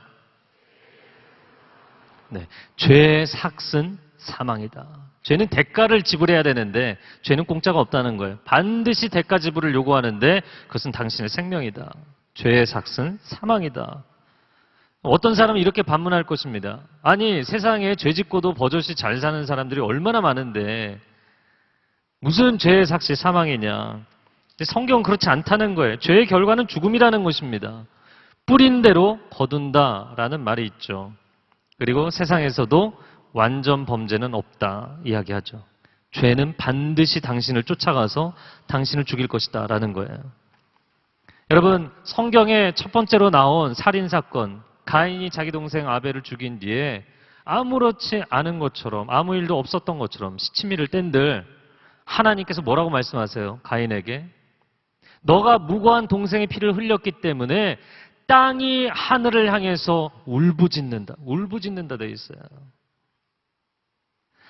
B: 네, 죄의 삭은 사망이다. 죄는 대가를 지불해야 되는데 죄는 공짜가 없다는 거예요. 반드시 대가 지불을 요구하는데 그것은 당신의 생명이다. 죄의 삭은 사망이다. 어떤 사람은 이렇게 반문할 것입니다. 아니, 세상에 죄 짓고도 버젓이 잘 사는 사람들이 얼마나 많은데 무슨 죄의 삭이 사망이냐. 근데 성경은 그렇지 않다는 거예요. 죄의 결과는 죽음이라는 것입니다. 뿌린 대로 거둔다라는 말이 있죠. 그리고 세상에서도 완전 범죄는 없다 이야기하죠. 죄는 반드시 당신을 쫓아가서 당신을 죽일 것이다 라는 거예요. 여러분, 성경에 첫 번째로 나온 살인사건, 가인이 자기 동생 아벨을 죽인 뒤에 아무렇지 않은 것처럼, 아무 일도 없었던 것처럼 시치미를 뗀들 하나님께서 뭐라고 말씀하세요? 가인에게 너가 무고한 동생의 피를 흘렸기 때문에 땅이 하늘을 향해서 울부짖는다. 울부짖는다 돼 있어요.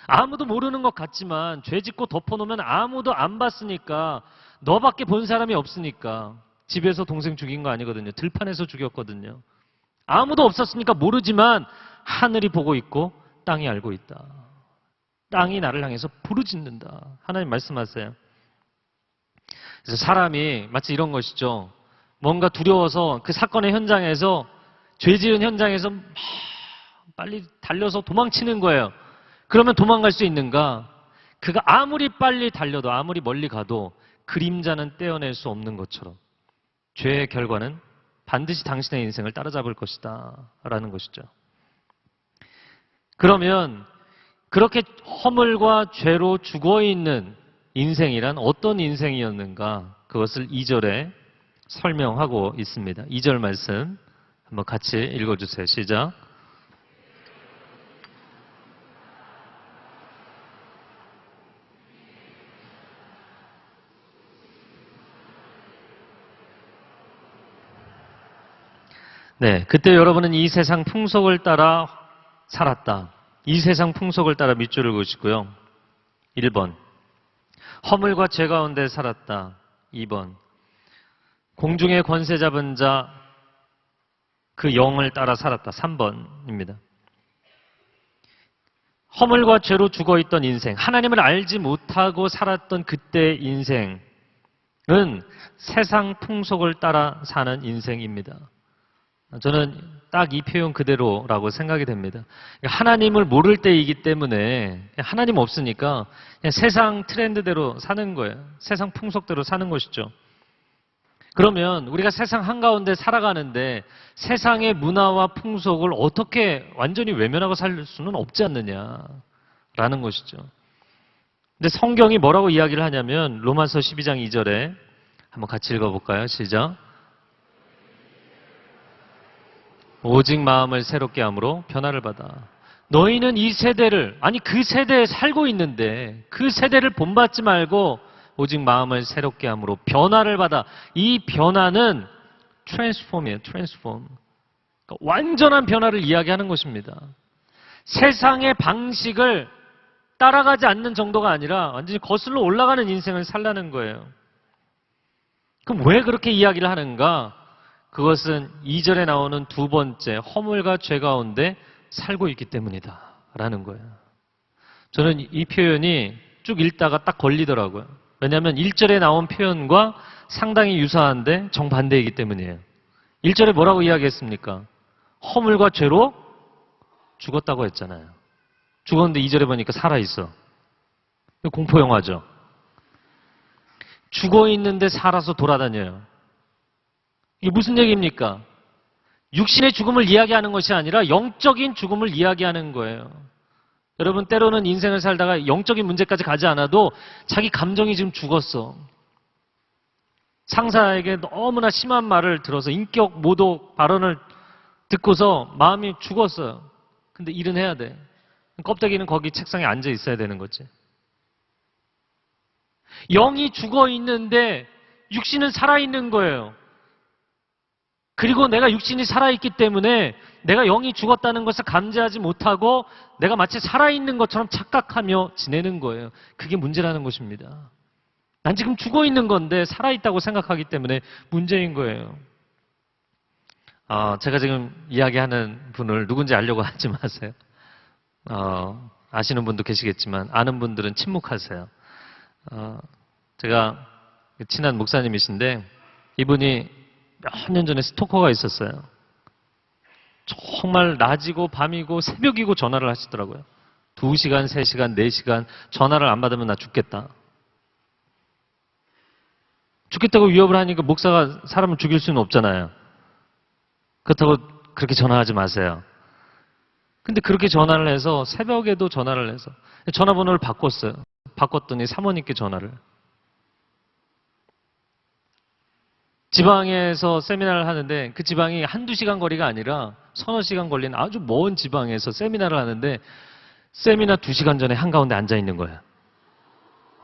B: 아무도 모르는 것 같지만 죄 짓고 덮어놓으면 아무도 안 봤으니까, 너밖에 본 사람이 없으니까. 집에서 동생 죽인 거 아니거든요. 들판에서 죽였거든요. 아무도 없었으니까 모르지만 하늘이 보고 있고 땅이 알고 있다. 땅이 나를 향해서 부르짖는다. 하나님 말씀하세요. 그래서 사람이 마치 이런 것이죠. 뭔가 두려워서 그 사건의 현장에서, 죄 지은 현장에서 막 빨리 달려서 도망치는 거예요. 그러면 도망갈 수 있는가? 그가 아무리 빨리 달려도, 아무리 멀리 가도 그림자는 떼어낼 수 없는 것처럼 죄의 결과는 반드시 당신의 인생을 따라잡을 것이다 라는 것이죠. 그러면 그렇게 허물과 죄로 죽어있는 인생이란 어떤 인생이었는가? 그것을 2절에 설명하고 있습니다. 2절 말씀 한번 같이 읽어주세요. 시작. 네, 그때 여러분은 이 세상 풍속을 따라 살았다. 이 세상 풍속을 따라 밑줄을 그으시고요. 1번, 허물과 죄 가운데 살았다. 2번, 공중의 권세 잡은 자 그 영을 따라 살았다. 3번입니다. 허물과 죄로 죽어있던 인생, 하나님을 알지 못하고 살았던 그때의 인생은 세상 풍속을 따라 사는 인생입니다. 저는 딱 이 표현 그대로라고 생각이 됩니다. 하나님을 모를 때이기 때문에, 하나님 없으니까 그냥 세상 트렌드대로 사는 거예요. 세상 풍속대로 사는 것이죠. 그러면 우리가 세상 한가운데 살아가는데 세상의 문화와 풍속을 어떻게 완전히 외면하고 살 수는 없지 않느냐라는 것이죠. 근데 성경이 뭐라고 이야기를 하냐면 로마서 12장 2절에 한번 같이 읽어볼까요? 시작. 오직 마음을 새롭게 함으로 변화를 받아. 너희는 이 세대를, 아니 그 세대에 살고 있는데 그 세대를 본받지 말고 오직 마음을 새롭게 함으로 변화를 받아. 이 변화는 트랜스폼이에요. 트랜스폼. 그러니까 완전한 변화를 이야기하는 것입니다. 세상의 방식을 따라가지 않는 정도가 아니라 완전히 거슬러 올라가는 인생을 살라는 거예요. 그럼 왜 그렇게 이야기를 하는가? 그것은 2절에 나오는 두 번째, 허물과 죄 가운데 살고 있기 때문이다 라는 거예요. 저는 이 표현이 쭉 읽다가 딱 걸리더라고요. 왜냐하면 1절에 나온 표현과 상당히 유사한데 정반대이기 때문이에요. 1절에 뭐라고 이야기했습니까? 허물과 죄로 죽었다고 했잖아요. 죽었는데 2절에 보니까 살아있어. 공포영화죠. 죽어있는데 살아서 돌아다녀요. 이게 무슨 얘기입니까? 육신의 죽음을 이야기하는 것이 아니라 영적인 죽음을 이야기하는 거예요. 여러분, 때로는 인생을 살다가 영적인 문제까지 가지 않아도 자기 감정이 지금 죽었어. 상사에게 너무나 심한 말을 들어서 인격 모독 발언을 듣고서 마음이 죽었어요. 근데 일은 해야 돼. 껍데기는 거기 책상에 앉아 있어야 되는 거지. 영이 죽어 있는데 육신은 살아 있는 거예요. 그리고 내가 육신이 살아있기 때문에 내가 영이 죽었다는 것을 감지하지 못하고 내가 마치 살아있는 것처럼 착각하며 지내는 거예요. 그게 문제라는 것입니다. 난 지금 죽어 있는 건데 살아있다고 생각하기 때문에 문제인 거예요. 제가 지금 이야기하는 분을 누군지 알려고 하지 마세요. 아시는 분도 계시겠지만 아는 분들은 침묵하세요. 제가 친한 목사님이신데 이분이 몇 년 전에 스토커가 있었어요. 정말 낮이고 밤이고 새벽이고 전화를 하시더라고요. 2시간, 3시간, 4시간 전화를 안 받으면 나 죽겠다. 죽겠다고 위협을 하니까 목사가 사람을 죽일 수는 없잖아요. 그렇다고 그렇게 전화하지 마세요. 근데 그렇게 전화를 해서 새벽에도 전화를 해서 전화번호를 바꿨어요. 바꿨더니 사모님께 전화를. 지방에서 세미나를 하는데 그 지방이 한두 시간 거리가 아니라 서너 시간 걸리는 아주 먼 지방에서 세미나를 하는데 세미나 2시간 전에 한가운데 앉아 있는 거예요.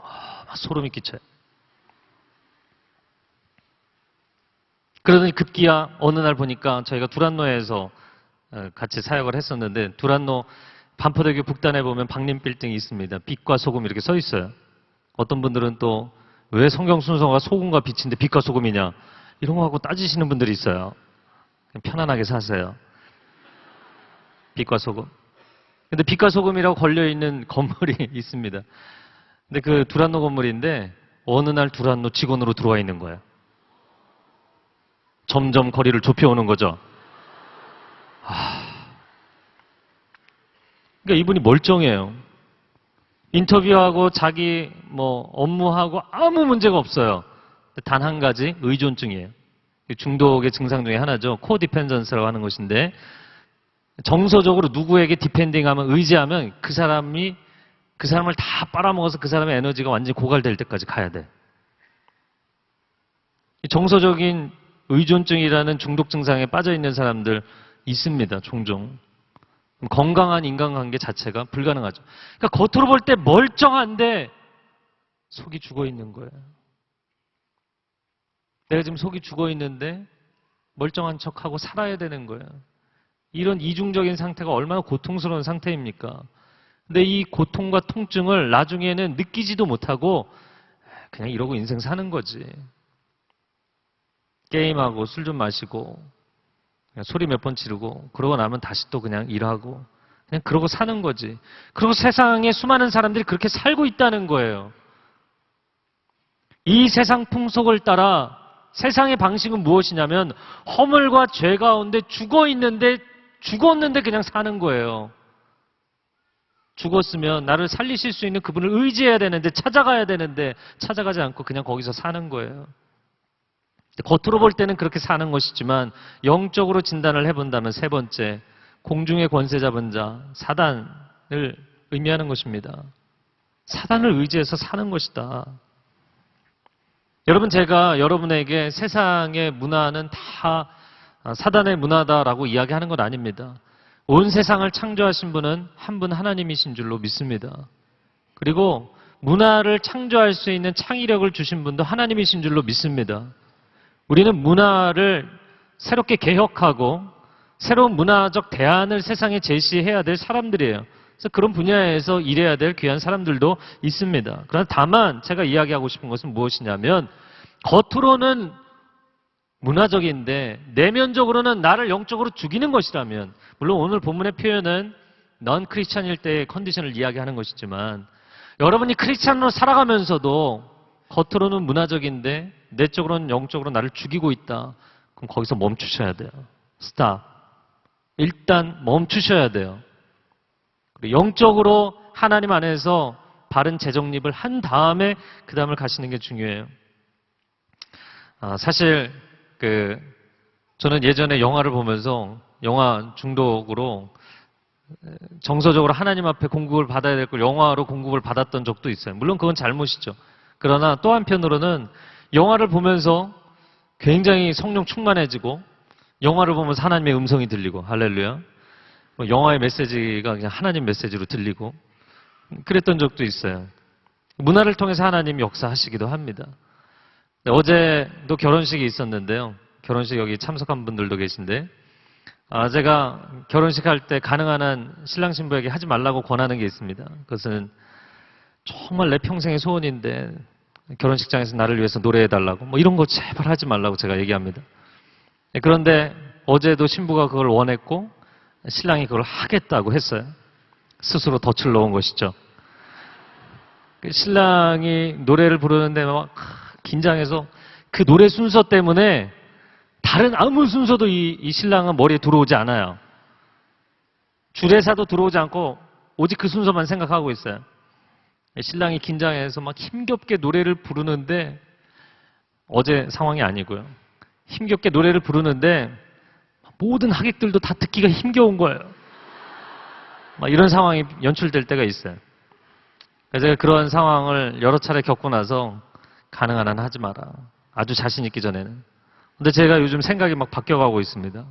B: 와, 막 소름이 끼쳐요. 그러더니 급기야 어느 날 보니까 저희가 두란노에서 같이 사역을 했었는데 두란노 반포대교 북단에 보면 박림빌딩이 있습니다. 빛과 소금 이렇게 써 있어요. 어떤 분들은 또 왜 성경 순서가 소금과 빛인데 빛과 소금이냐 이런 거 하고 따지시는 분들이 있어요. 그냥 편안하게 사세요. 빛과 소금. 근데 빛과 소금이라고 걸려있는 건물이 있습니다. 근데 그 두란노 건물인데 어느 날 두란노 직원으로 들어와 있는 거예요. 점점 거리를 좁혀오는 거죠. 그러니까 이분이 멀쩡해요. 인터뷰하고 자기 업무하고 아무 문제가 없어요. 단 한 가지 의존증이에요. 중독의 증상 중에 하나죠. 코디펜던스라고 하는 것인데 정서적으로 누구에게 디펜딩하면 의지하면 그 사람을 다 빨아먹어서 그 사람의 에너지가 완전히 고갈될 때까지 가야 돼. 정서적인 의존증이라는 중독 증상에 빠져 있는 사람들 있습니다. 종종. 건강한 인간관계 자체가 불가능하죠. 그러니까 겉으로 볼 때 멀쩡한데 속이 죽어 있는 거예요. 내가 지금 속이 죽어 있는데 멀쩡한 척하고 살아야 되는 거예요. 이런 이중적인 상태가 얼마나 고통스러운 상태입니까? 근데 이 고통과 통증을 나중에는 느끼지도 못하고 그냥 이러고 인생 사는 거지. 게임하고 술 좀 마시고 그냥 소리 몇 번 지르고 그러고 나면 다시 또 그냥 일하고 그냥 그러고 사는 거지. 그리고 세상에 수많은 사람들이 그렇게 살고 있다는 거예요. 이 세상 풍속을 따라 세상의 방식은 무엇이냐면 허물과 죄 가운데 죽었는데 그냥 사는 거예요. 죽었으면 나를 살리실 수 있는 그분을 의지해야 되는데 찾아가야 되는데 찾아가지 않고 그냥 거기서 사는 거예요. 겉으로 볼 때는 그렇게 사는 것이지만 영적으로 진단을 해본다면 세 번째, 공중의 권세 잡은 자, 사단을 의미하는 것입니다. 사단을 의지해서 사는 것이다. 여러분, 제가 여러분에게 세상의 문화는 다 사단의 문화다라고 이야기하는 건 아닙니다. 온 세상을 창조하신 분은 한 분 하나님이신 줄로 믿습니다. 그리고 문화를 창조할 수 있는 창의력을 주신 분도 하나님이신 줄로 믿습니다. 우리는 문화를 새롭게 개혁하고 새로운 문화적 대안을 세상에 제시해야 될 사람들이에요. 그래서 그런 분야에서 일해야 될 귀한 사람들도 있습니다. 그러나 다만 제가 이야기하고 싶은 것은 무엇이냐면 겉으로는 문화적인데 내면적으로는 나를 영적으로 죽이는 것이라면, 물론 오늘 본문의 표현은 넌 크리스찬일 때의 컨디션을 이야기하는 것이지만 여러분이 크리스찬으로 살아가면서도 겉으로는 문화적인데 내적으로는 영적으로 나를 죽이고 있다. 그럼 거기서 멈추셔야 돼요. 스탑. 일단 멈추셔야 돼요. 그리고 영적으로 하나님 안에서 바른 재정립을 한 다음에 그 다음을 가시는 게 중요해요. 사실 저는 예전에 영화를 보면서 영화 중독으로 정서적으로 하나님 앞에 공급을 받아야 될 걸 영화로 공급을 받았던 적도 있어요. 물론 그건 잘못이죠. 그러나 또 한편으로는 영화를 보면서 굉장히 성령 충만해지고 영화를 보면서 하나님의 음성이 들리고 할렐루야. 영화의 메시지가 그냥 하나님 메시지로 들리고 그랬던 적도 있어요. 문화를 통해서 하나님이 역사하시기도 합니다. 어제도 결혼식이 있었는데요. 결혼식 여기 참석한 분들도 계신데, 제가 결혼식 할 때 가능한 한 신랑 신부에게 하지 말라고 권하는 게 있습니다. 그것은 정말 내 평생의 소원인데 결혼식장에서 나를 위해서 노래해달라고 뭐 이런 거 제발 하지 말라고 제가 얘기합니다. 그런데 어제도 신부가 그걸 원했고 신랑이 그걸 하겠다고 했어요. 스스로 덫을 놓은 것이죠. 신랑이 노래를 부르는데 막 긴장해서 그 노래 순서 때문에 다른 아무 순서도 이 신랑은 머리에 들어오지 않아요. 주례사도 들어오지 않고 오직 그 순서만 생각하고 있어요. 신랑이 긴장해서 막 힘겹게 노래를 부르는데, 어제 상황이 아니고요. 힘겹게 노래를 부르는데 모든 하객들도 다 듣기가 힘겨운 거예요. 막 이런 상황이 연출될 때가 있어요. 그래서 제가 그런 상황을 여러 차례 겪고 나서 가능한 한 하지 마라. 아주 자신 있기 전에는. 근데 제가 요즘 생각이 막 바뀌어가고 있습니다.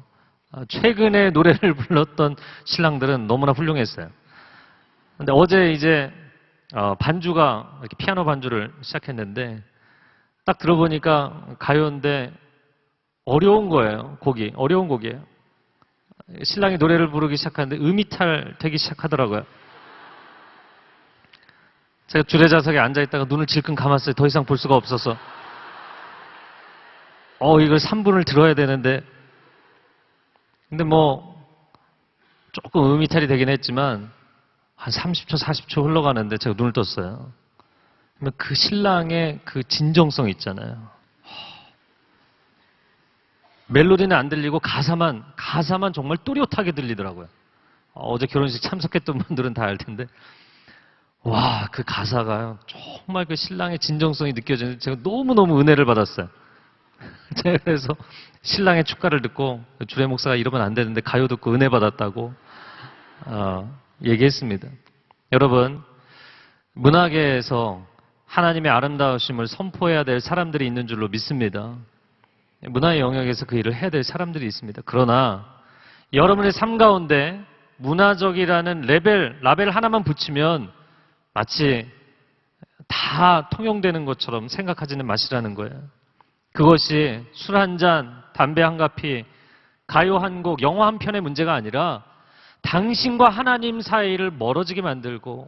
B: 최근에 노래를 불렀던 신랑들은 너무나 훌륭했어요. 근데 어제 이제 반주가 이렇게 피아노 반주를 시작했는데 딱 들어보니까 가요인데 어려운 거예요. 곡이 어려운 곡이에요. 신랑이 노래를 부르기 시작하는데 음이탈 되기 시작하더라고요. 제가 주례자석에 앉아있다가 눈을 질끈 감았어요. 더 이상 볼 수가 없어서. 이걸 3분을 들어야 되는데. 근데 뭐 조금 음이탈이 되긴 했지만 한 30초, 40초 흘러가는데 제가 눈을 떴어요. 그 신랑의 그 진정성 있잖아요. 멜로디는 안 들리고 가사만 정말 또렷하게 들리더라고요. 어제 결혼식 참석했던 분들은 다 알 텐데, 와, 그 가사가 정말 그 신랑의 진정성이 느껴지는데 제가 너무너무 은혜를 받았어요. 제가 그래서 신랑의 축가를 듣고 주례 목사가 이러면 안 되는데 가요 듣고 은혜 받았다고 얘기했습니다. 여러분, 문화계에서 하나님의 아름다우심을 선포해야 될 사람들이 있는 줄로 믿습니다. 문화의 영역에서 그 일을 해야 될 사람들이 있습니다. 그러나 여러분의 삶 가운데 문화적이라는 라벨 하나만 붙이면 마치 다 통용되는 것처럼 생각하지는 마시라는 거예요. 그것이 술 한 잔, 담배 한 가피, 가요 한 곡, 영화 한 편의 문제가 아니라 당신과 하나님 사이를 멀어지게 만들고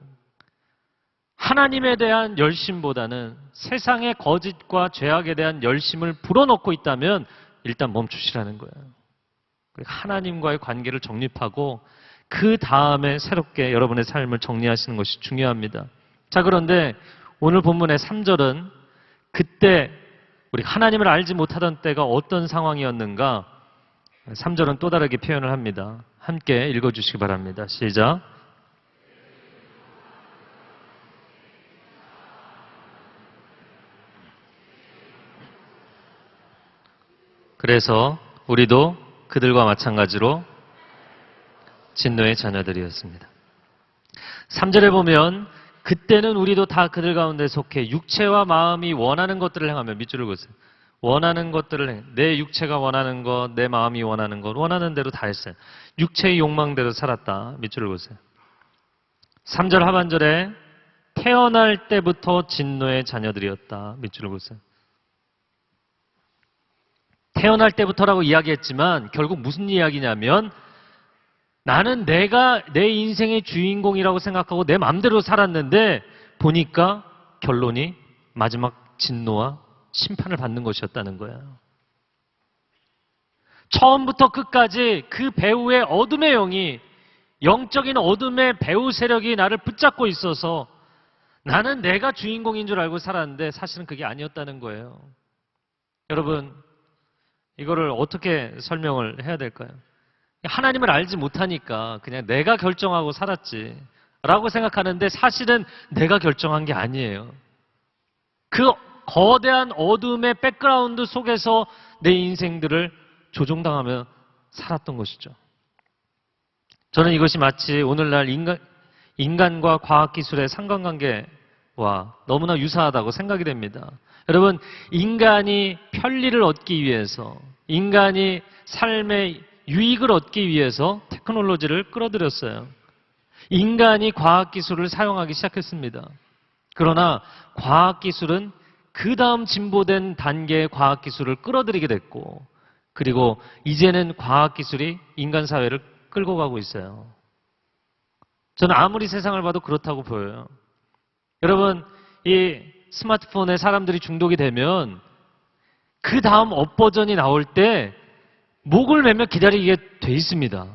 B: 하나님에 대한 열심보다는 세상의 거짓과 죄악에 대한 열심을 불어넣고 있다면 일단 멈추시라는 거예요. 하나님과의 관계를 정립하고 그 다음에 새롭게 여러분의 삶을 정리하시는 것이 중요합니다. 자, 그런데 오늘 본문의 3절은 그때 우리 하나님을 알지 못하던 때가 어떤 상황이었는가? 3절은 또 다르게 표현을 합니다. 함께 읽어주시기 바랍니다. 시작. 그래서 우리도 그들과 마찬가지로 진노의 자녀들이었습니다. 3절에 보면 그때는 우리도 다 그들 가운데 속해 육체와 마음이 원하는 것들을 행하며, 밑줄을 그으세요. 원하는 것들을 내 육체가 원하는 것, 내 마음이 원하는 것, 원하는 대로 다 했어요. 육체의 욕망대로 살았다. 밑줄을 그으세요. 3절 하반절에 태어날 때부터 진노의 자녀들이었다. 밑줄을 그으세요. 태어날 때부터라고 이야기했지만 결국 무슨 이야기냐면 나는 내가 내 인생의 주인공이라고 생각하고 내 마음대로 살았는데 보니까 결론이 마지막 진노와 심판을 받는 것이었다는 거예요. 처음부터 끝까지 그 배우의 어둠의 영이, 영적인 어둠의 배우 세력이 나를 붙잡고 있어서 나는 내가 주인공인 줄 알고 살았는데 사실은 그게 아니었다는 거예요. 여러분, 이거를 어떻게 설명을 해야 될까요? 하나님을 알지 못하니까 그냥 내가 결정하고 살았지 라고 생각하는데 사실은 내가 결정한 게 아니에요. 그 거대한 어둠의 백그라운드 속에서 내 인생들을 조종당하며 살았던 것이죠. 저는 이것이 마치 오늘날 인간과 과학기술의 상관관계와 너무나 유사하다고 생각이 됩니다. 여러분, 인간이 편리를 얻기 위해서, 인간이 삶의 유익을 얻기 위해서 테크놀로지를 끌어들였어요. 인간이 과학기술을 사용하기 시작했습니다. 그러나 과학기술은 그 다음 진보된 단계의 과학기술을 끌어들이게 됐고 그리고 이제는 과학기술이 인간 사회를 끌고 가고 있어요. 저는 아무리 세상을 봐도 그렇다고 보여요. 여러분, 이 스마트폰에 사람들이 중독이 되면 그 다음 업버전이 나올 때 목을 매며 기다리게 돼 있습니다.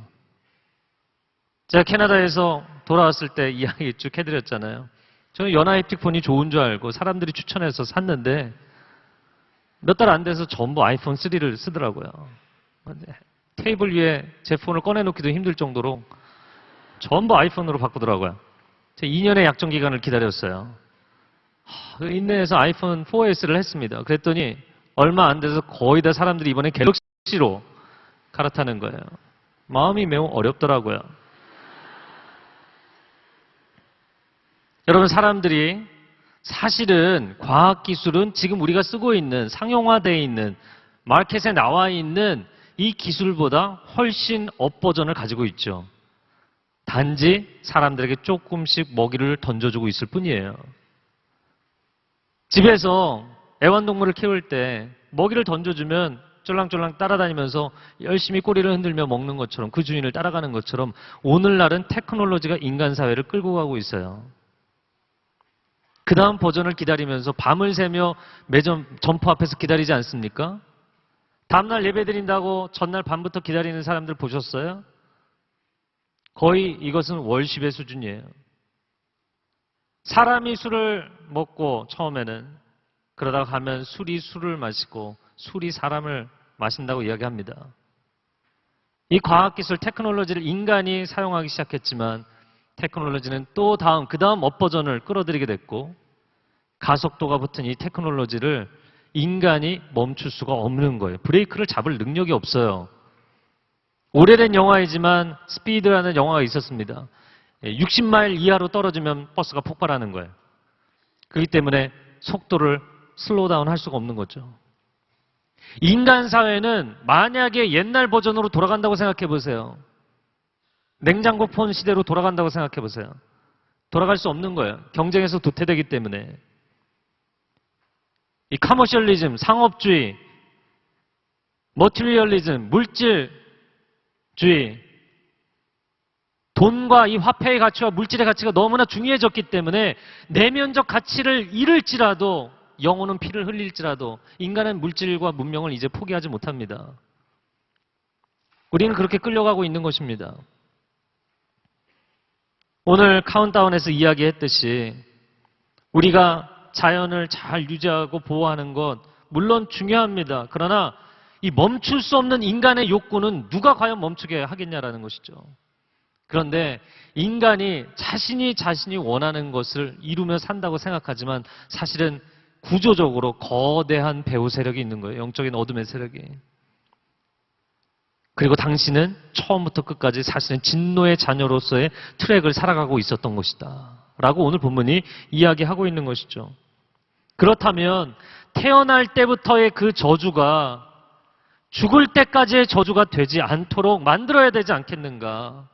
B: 제가 캐나다에서 돌아왔을 때 이야기 쭉 해드렸잖아요. 저는 연하햅틱폰이 좋은 줄 알고 사람들이 추천해서 샀는데 몇 달 안 돼서 전부 아이폰 3를 쓰더라고요. 테이블 위에 제 폰을 꺼내놓기도 힘들 정도로 전부 아이폰으로 바꾸더라고요. 제가 2년의 약정 기간을 기다렸어요. 인내해서 아이폰 4S를 했습니다. 그랬더니 얼마 안 돼서 거의 다 사람들이 이번에 갤럭시로 갈아타는 거예요. 마음이 매우 어렵더라고요. 여러분, 사람들이 사실은 과학기술은 지금 우리가 쓰고 있는 상용화되어 있는 마켓에 나와 있는 이 기술보다 훨씬 업버전을 가지고 있죠. 단지 사람들에게 조금씩 먹이를 던져주고 있을 뿐이에요. 집에서 애완동물을 키울 때 먹이를 던져주면 쫄랑쫄랑 따라다니면서 열심히 꼬리를 흔들며 먹는 것처럼 그 주인을 따라가는 것처럼 오늘날은 테크놀로지가 인간 사회를 끌고 가고 있어요. 그 다음 버전을 기다리면서 밤을 새며 매점 점포 앞에서 기다리지 않습니까? 다음날 예배 드린다고 전날 밤부터 기다리는 사람들 보셨어요? 거의 이것은 월십의 수준이에요. 사람이 술을 먹고 처음에는 그러다가 가면 술이 술을 마시고 술이 사람을 마신다고 이야기합니다. 이 과학기술 테크놀로지를 인간이 사용하기 시작했지만 테크놀로지는 또 그 다음 업버전을 끌어들이게 됐고 가속도가 붙은 이 테크놀로지를 인간이 멈출 수가 없는 거예요. 브레이크를 잡을 능력이 없어요. 오래된 영화이지만 스피드라는 영화가 있었습니다. 60마일 이하로 떨어지면 버스가 폭발하는 거예요. 그렇기 때문에 속도를 슬로우 다운 할 수가 없는 거죠. 인간 사회는 만약에 옛날 버전으로 돌아간다고 생각해 보세요. 냉장고 폰 시대로 돌아간다고 생각해 보세요. 돌아갈 수 없는 거예요. 경쟁에서 도태되기 때문에. 이 커머셜리즘, 상업주의, 머티리얼리즘, 물질주의, 돈과 이 화폐의 가치와 물질의 가치가 너무나 중요해졌기 때문에 내면적 가치를 잃을지라도 영혼은 피를 흘릴지라도 인간은 물질과 문명을 이제 포기하지 못합니다. 우리는 그렇게 끌려가고 있는 것입니다. 오늘 카운트다운에서 이야기했듯이 우리가 자연을 잘 유지하고 보호하는 것 물론 중요합니다. 그러나 이 멈출 수 없는 인간의 욕구는 누가 과연 멈추게 하겠냐라는 것이죠. 그런데 인간이 자신이 원하는 것을 이루며 산다고 생각하지만 사실은 구조적으로 거대한 배후 세력이 있는 거예요. 영적인 어둠의 세력이. 그리고 당신은 처음부터 끝까지 사실은 진노의 자녀로서의 트랙을 살아가고 있었던 것이다. 라고 오늘 본문이 이야기하고 있는 것이죠. 그렇다면 태어날 때부터의 그 저주가 죽을 때까지의 저주가 되지 않도록 만들어야 되지 않겠는가?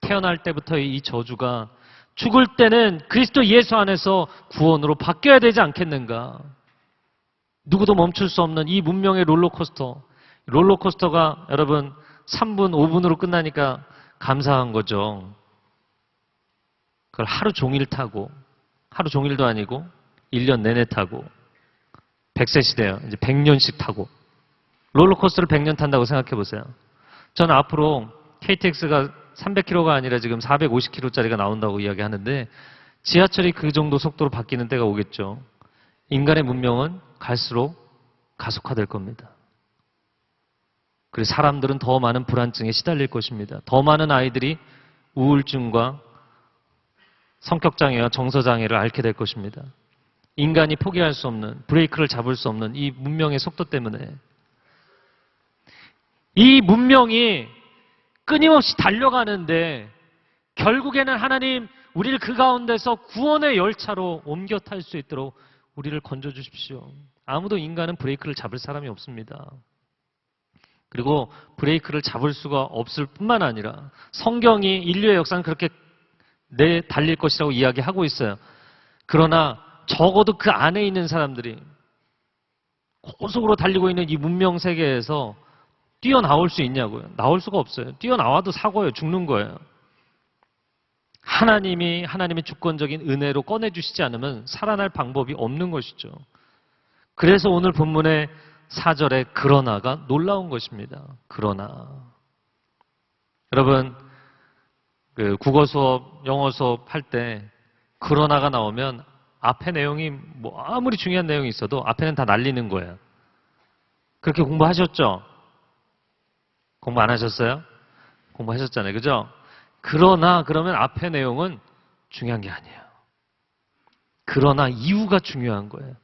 B: 태어날 때부터의 이 저주가 죽을 때는 그리스도 예수 안에서 구원으로 바뀌어야 되지 않겠는가? 누구도 멈출 수 없는 이 문명의 롤러코스터. 롤러코스터가 여러분 3분, 5분으로 끝나니까 감사한 거죠. 그걸 하루 종일 타고, 하루 종일도 아니고 1년 내내 타고 100세 시대예요. 이제 100년씩 타고 롤러코스터를 100년 탄다고 생각해 보세요. 저는 앞으로 KTX가 300km가 아니라 지금 450km짜리가 나온다고 이야기하는데 지하철이 그 정도 속도로 바뀌는 때가 오겠죠. 인간의 문명은 갈수록 가속화될 겁니다. 그리고 사람들은 더 많은 불안증에 시달릴 것입니다. 더 많은 아이들이 우울증과 성격장애와 정서장애를 앓게 될 것입니다. 인간이 포기할 수 없는, 브레이크를 잡을 수 없는 이 문명의 속도 때문에 이 문명이 끊임없이 달려가는데 결국에는 하나님 우리를 그 가운데서 구원의 열차로 옮겨 탈 수 있도록 우리를 건져주십시오. 아무도 인간은 브레이크를 잡을 사람이 없습니다. 그리고 브레이크를 잡을 수가 없을 뿐만 아니라 성경이 인류의 역사는 그렇게 달릴 것이라고 이야기하고 있어요. 그러나 적어도 그 안에 있는 사람들이 고속으로 달리고 있는 이 문명 세계에서 뛰어나올 수 있냐고요? 나올 수가 없어요. 뛰어나와도 사고예요. 죽는 거예요. 하나님의 주권적인 은혜로 꺼내주시지 않으면 살아날 방법이 없는 것이죠. 그래서 오늘 본문의 4절에 그러나가 놀라운 것입니다. 그러나. 여러분, 그 국어 수업, 영어 수업 할 때 그러나가 나오면 앞에 내용이 뭐 아무리 중요한 내용이 있어도 앞에는 다 날리는 거예요. 그렇게 공부하셨죠? 공부 안 하셨어요? 공부하셨잖아요. 그죠? 그러나 그러면 앞에 내용은 중요한 게 아니에요. 그러나 이유가 중요한 거예요.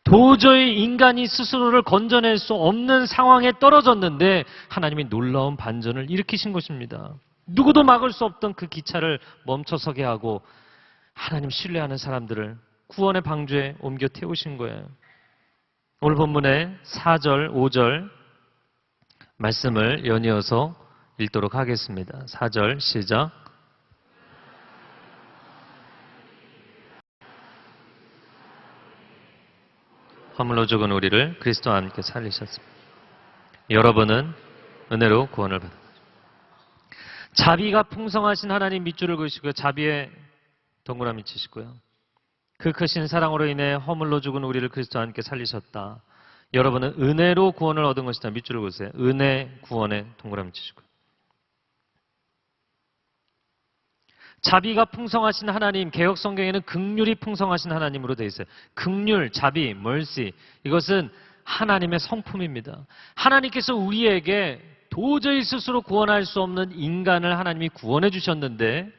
B: 도저히 인간이 스스로를 건져낼 수 없는 상황에 떨어졌는데 하나님이 놀라운 반전을 일으키신 것입니다. 누구도 막을 수 없던 그 기차를 멈춰서게 하고 하나님 신뢰하는 사람들을 구원의 방주에 옮겨 태우신 거예요. 오늘 본문의 4절, 5절 말씀을 연이어서 읽도록 하겠습니다. 4절 시작. 허물로 죽은 우리를 그리스도와 함께 살리셨습니다. 여러분은 은혜로 구원을 받은 거죠. 자비가 풍성하신 하나님 밑줄을 그으시고 자비의 동그라미 치시고요. 그 크신 사랑으로 인해 허물로 죽은 우리를 그리스도와 함께 살리셨다. 여러분은 은혜로 구원을 얻은 것이다. 밑줄을 그으세요. 은혜 구원의 동그라미 치시고요. 자비가 풍성하신 하나님, 개역 성경에는 긍휼이 풍성하신 하나님으로 되어 있어요. 긍휼, 자비, mercy 이것은 하나님의 성품입니다. 하나님께서 우리에게 도저히 스스로 구원할 수 없는 인간을 하나님이 구원해 주셨는데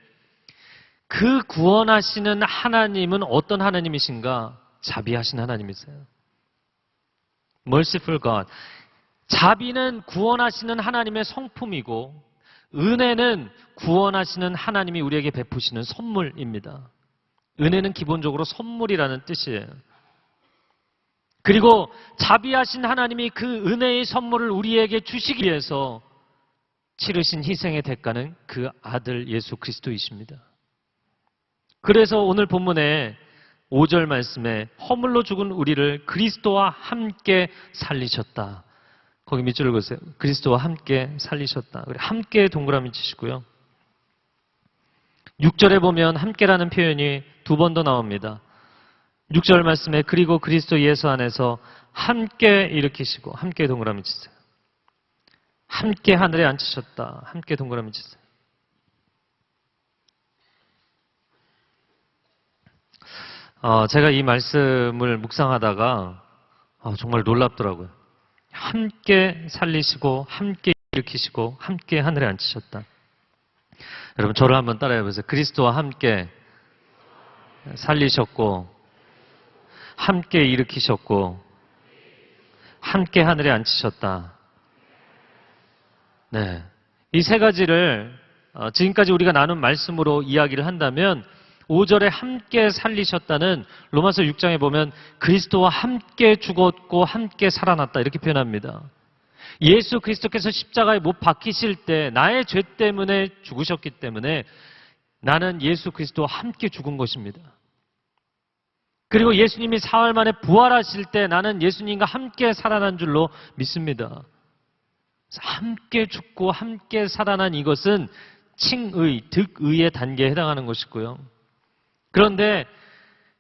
B: 그 구원하시는 하나님은 어떤 하나님이신가? 자비하신 하나님이세요. Merciful God. 자비는 구원하시는 하나님의 성품이고 은혜는 구원하시는 하나님이 우리에게 베푸시는 선물입니다. 은혜는 기본적으로 선물이라는 뜻이에요. 그리고 자비하신 하나님이 그 은혜의 선물을 우리에게 주시기 위해서 치르신 희생의 대가는 그 아들 예수 그리스도이십니다. 그래서 오늘 본문에 5절 말씀에 허물로 죽은 우리를 그리스도와 함께 살리셨다. 거기 밑줄을 그으세요. 그리스도와 함께 살리셨다. 함께 동그라미 치시고요. 6절에 보면 함께라는 표현이 2번 더 나옵니다. 6절 말씀에 그리고 그리스도 예수 안에서 함께 일으키시고 함께 동그라미 치세요. 함께 하늘에 앉히셨다. 함께 동그라미 치세요. 제가 이 말씀을 묵상하다가 정말 놀랍더라고요. 함께 살리시고 함께 일으키시고 함께 하늘에 앉히셨다. 여러분 저를 한번 따라해 보세요. 그리스도와 함께 살리셨고 함께 일으키셨고 함께 하늘에 앉히셨다. 네, 이 세 가지를 지금까지 우리가 나눈 말씀으로 이야기를 한다면 5절에 함께 살리셨다는 로마서 6장에 보면 그리스도와 함께 죽었고 함께 살아났다 이렇게 표현합니다. 예수 그리스도께서 십자가에 못 박히실 때 나의 죄 때문에 죽으셨기 때문에 나는 예수 그리스도와 함께 죽은 것입니다. 그리고 예수님이 사흘 만에 부활하실 때 나는 예수님과 함께 살아난 줄로 믿습니다. 함께 죽고 함께 살아난 이것은 칭의, 득의의 단계에 해당하는 것이고요. 그런데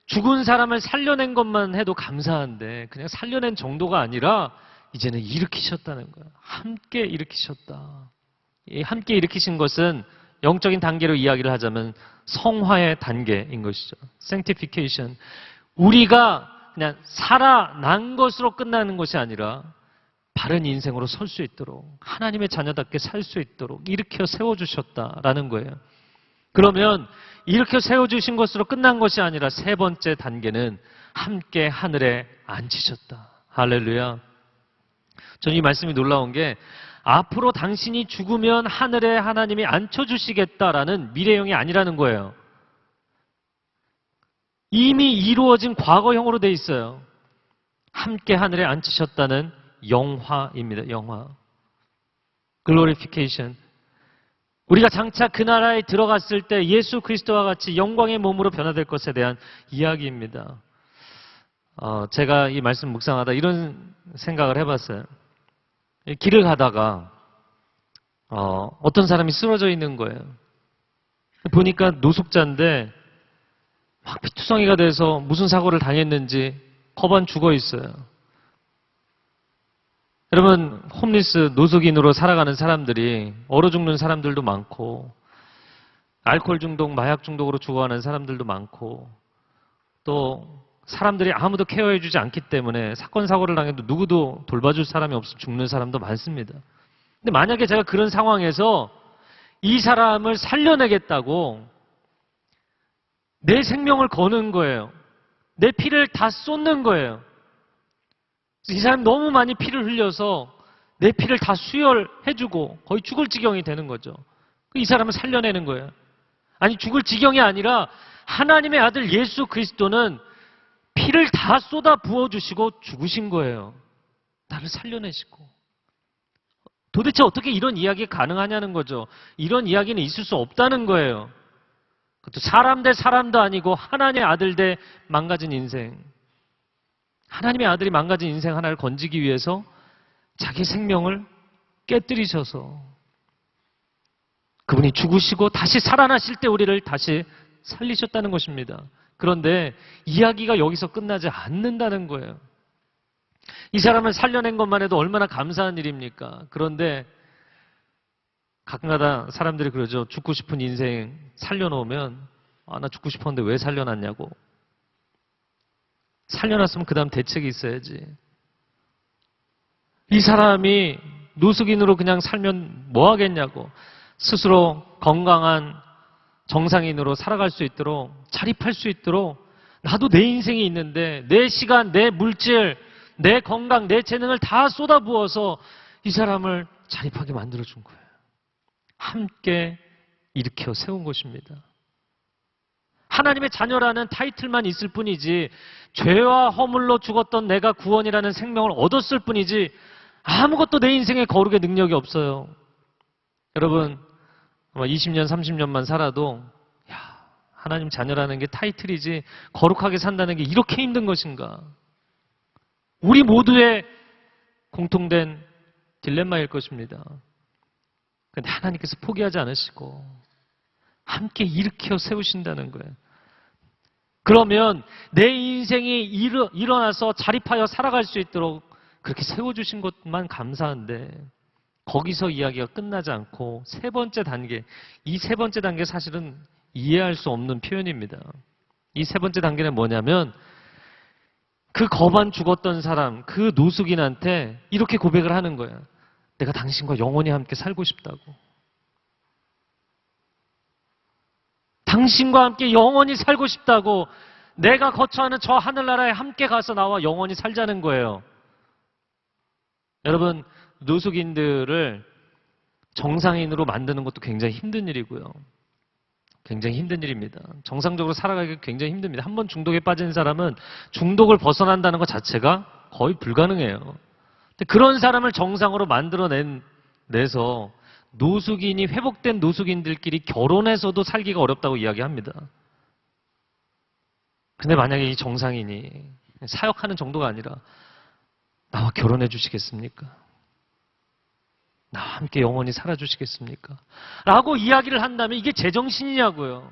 B: 죽은 사람을 살려낸 것만 해도 감사한데 그냥 살려낸 정도가 아니라 이제는 일으키셨다는 거예요. 함께 일으키셨다. 이 함께 일으키신 것은 영적인 단계로 이야기를 하자면 성화의 단계인 것이죠. Sanctification. 우리가 그냥 살아난 것으로 끝나는 것이 아니라 바른 인생으로 설 수 있도록 하나님의 자녀답게 살 수 있도록 일으켜 세워주셨다라는 거예요. 그러면 이렇게 세워주신 것으로 끝난 것이 아니라 세 번째 단계는 함께 하늘에 앉히셨다. 할렐루야. 저는 이 말씀이 놀라운 게 앞으로 당신이 죽으면 하늘에 하나님이 앉혀주시겠다라는 미래형이 아니라는 거예요. 이미 이루어진 과거형으로 돼 있어요. 함께 하늘에 앉히셨다는 영화입니다. 영화. Glorification. 우리가 장차 그 나라에 들어갔을 때 예수 그리스도와 같이 영광의 몸으로 변화될 것에 대한 이야기입니다. 제가 이 말씀 묵상하다 이런 생각을 해봤어요. 길을 가다가 어떤 사람이 쓰러져 있는 거예요. 보니까 노숙자인데 막 피투성이가 돼서 무슨 사고를 당했는지 거반 죽어 있어요. 여러분, 홈리스 노숙인으로 살아가는 사람들이 얼어 죽는 사람들도 많고, 알코올 중독, 마약 중독으로 죽어가는 사람들도 많고, 또 사람들이 아무도 케어해주지 않기 때문에 사건 사고를 당해도 누구도 돌봐줄 사람이 없어 죽는 사람도 많습니다. 근데 만약에 제가 그런 상황에서 이 사람을 살려내겠다고 내 생명을 거는 거예요. 내 피를 다 쏟는 거예요. 이 사람이 너무 많이 피를 흘려서 내 피를 다 수혈해주고 거의 죽을 지경이 되는 거죠. 이 사람을 살려내는 거예요. 아니, 죽을 지경이 아니라 하나님의 아들 예수 그리스도는 피를 다 쏟아 부어주시고 죽으신 거예요. 나를 살려내시고. 도대체 어떻게 이런 이야기가 가능하냐는 거죠. 이런 이야기는 있을 수 없다는 거예요. 그것도 사람 대 사람도 아니고 하나님의 아들 대 망가진 인생. 하나님의 아들이 망가진 인생 하나를 건지기 위해서 자기 생명을 깨뜨리셔서 그분이 죽으시고 다시 살아나실 때 우리를 다시 살리셨다는 것입니다. 그런데 이야기가 여기서 끝나지 않는다는 거예요. 이 사람을 살려낸 것만 해도 얼마나 감사한 일입니까? 그런데 가끔가다 사람들이 그러죠. 죽고 싶은 인생 살려놓으면 나 죽고 싶었는데 왜 살려놨냐고. 살려놨으면 그 다음 대책이 있어야지. 이 사람이 노숙인으로 그냥 살면 뭐 하겠냐고. 스스로 건강한 정상인으로 살아갈 수 있도록, 자립할 수 있도록 나도 내 인생이 있는데 내 시간, 내 물질, 내 건강, 내 재능을 다 쏟아부어서 이 사람을 자립하게 만들어준 거예요. 함께 일으켜 세운 것입니다. 하나님의 자녀라는 타이틀만 있을 뿐이지 죄와 허물로 죽었던 내가 구원이라는 생명을 얻었을 뿐이지 아무것도 내 인생에 거룩의 능력이 없어요. 여러분, 아마 20년, 30년만 살아도 하나님 자녀라는 게 타이틀이지 거룩하게 산다는 게 이렇게 힘든 것인가? 우리 모두의 공통된 딜레마일 것입니다. 그런데 하나님께서 포기하지 않으시고 함께 일으켜 세우신다는 거예요. 그러면 내 인생이 일어나서 자립하여 살아갈 수 있도록 그렇게 세워주신 것만 감사한데 거기서 이야기가 끝나지 않고 세 번째 단계, 이 세 번째 단계 사실은 이해할 수 없는 표현입니다. 이 세 번째 단계는 뭐냐면 그 거반 죽었던 사람, 그 노숙인한테 이렇게 고백을 하는 거예요. 내가 당신과 영원히 함께 살고 싶다고. 당신과 함께 영원히 살고 싶다고. 내가 거처하는 저 하늘나라에 함께 가서 나와 영원히 살자는 거예요. 여러분, 노숙인들을 정상인으로 만드는 것도 굉장히 힘든 일이고요. 굉장히 힘든 일입니다. 정상적으로 살아가기가 굉장히 힘듭니다. 한번 중독에 빠진 사람은 중독을 벗어난다는 것 자체가 거의 불가능해요. 근데 그런 사람을 정상으로 만들어내서 노숙인이 회복된 노숙인들끼리 결혼해서도 살기가 어렵다고 이야기합니다. 근데 만약에 이 정상인이 사역하는 정도가 아니라 나와 결혼해 주시겠습니까? 나와 함께 영원히 살아주시겠습니까? 라고 이야기를 한다면 이게 제정신이냐고요.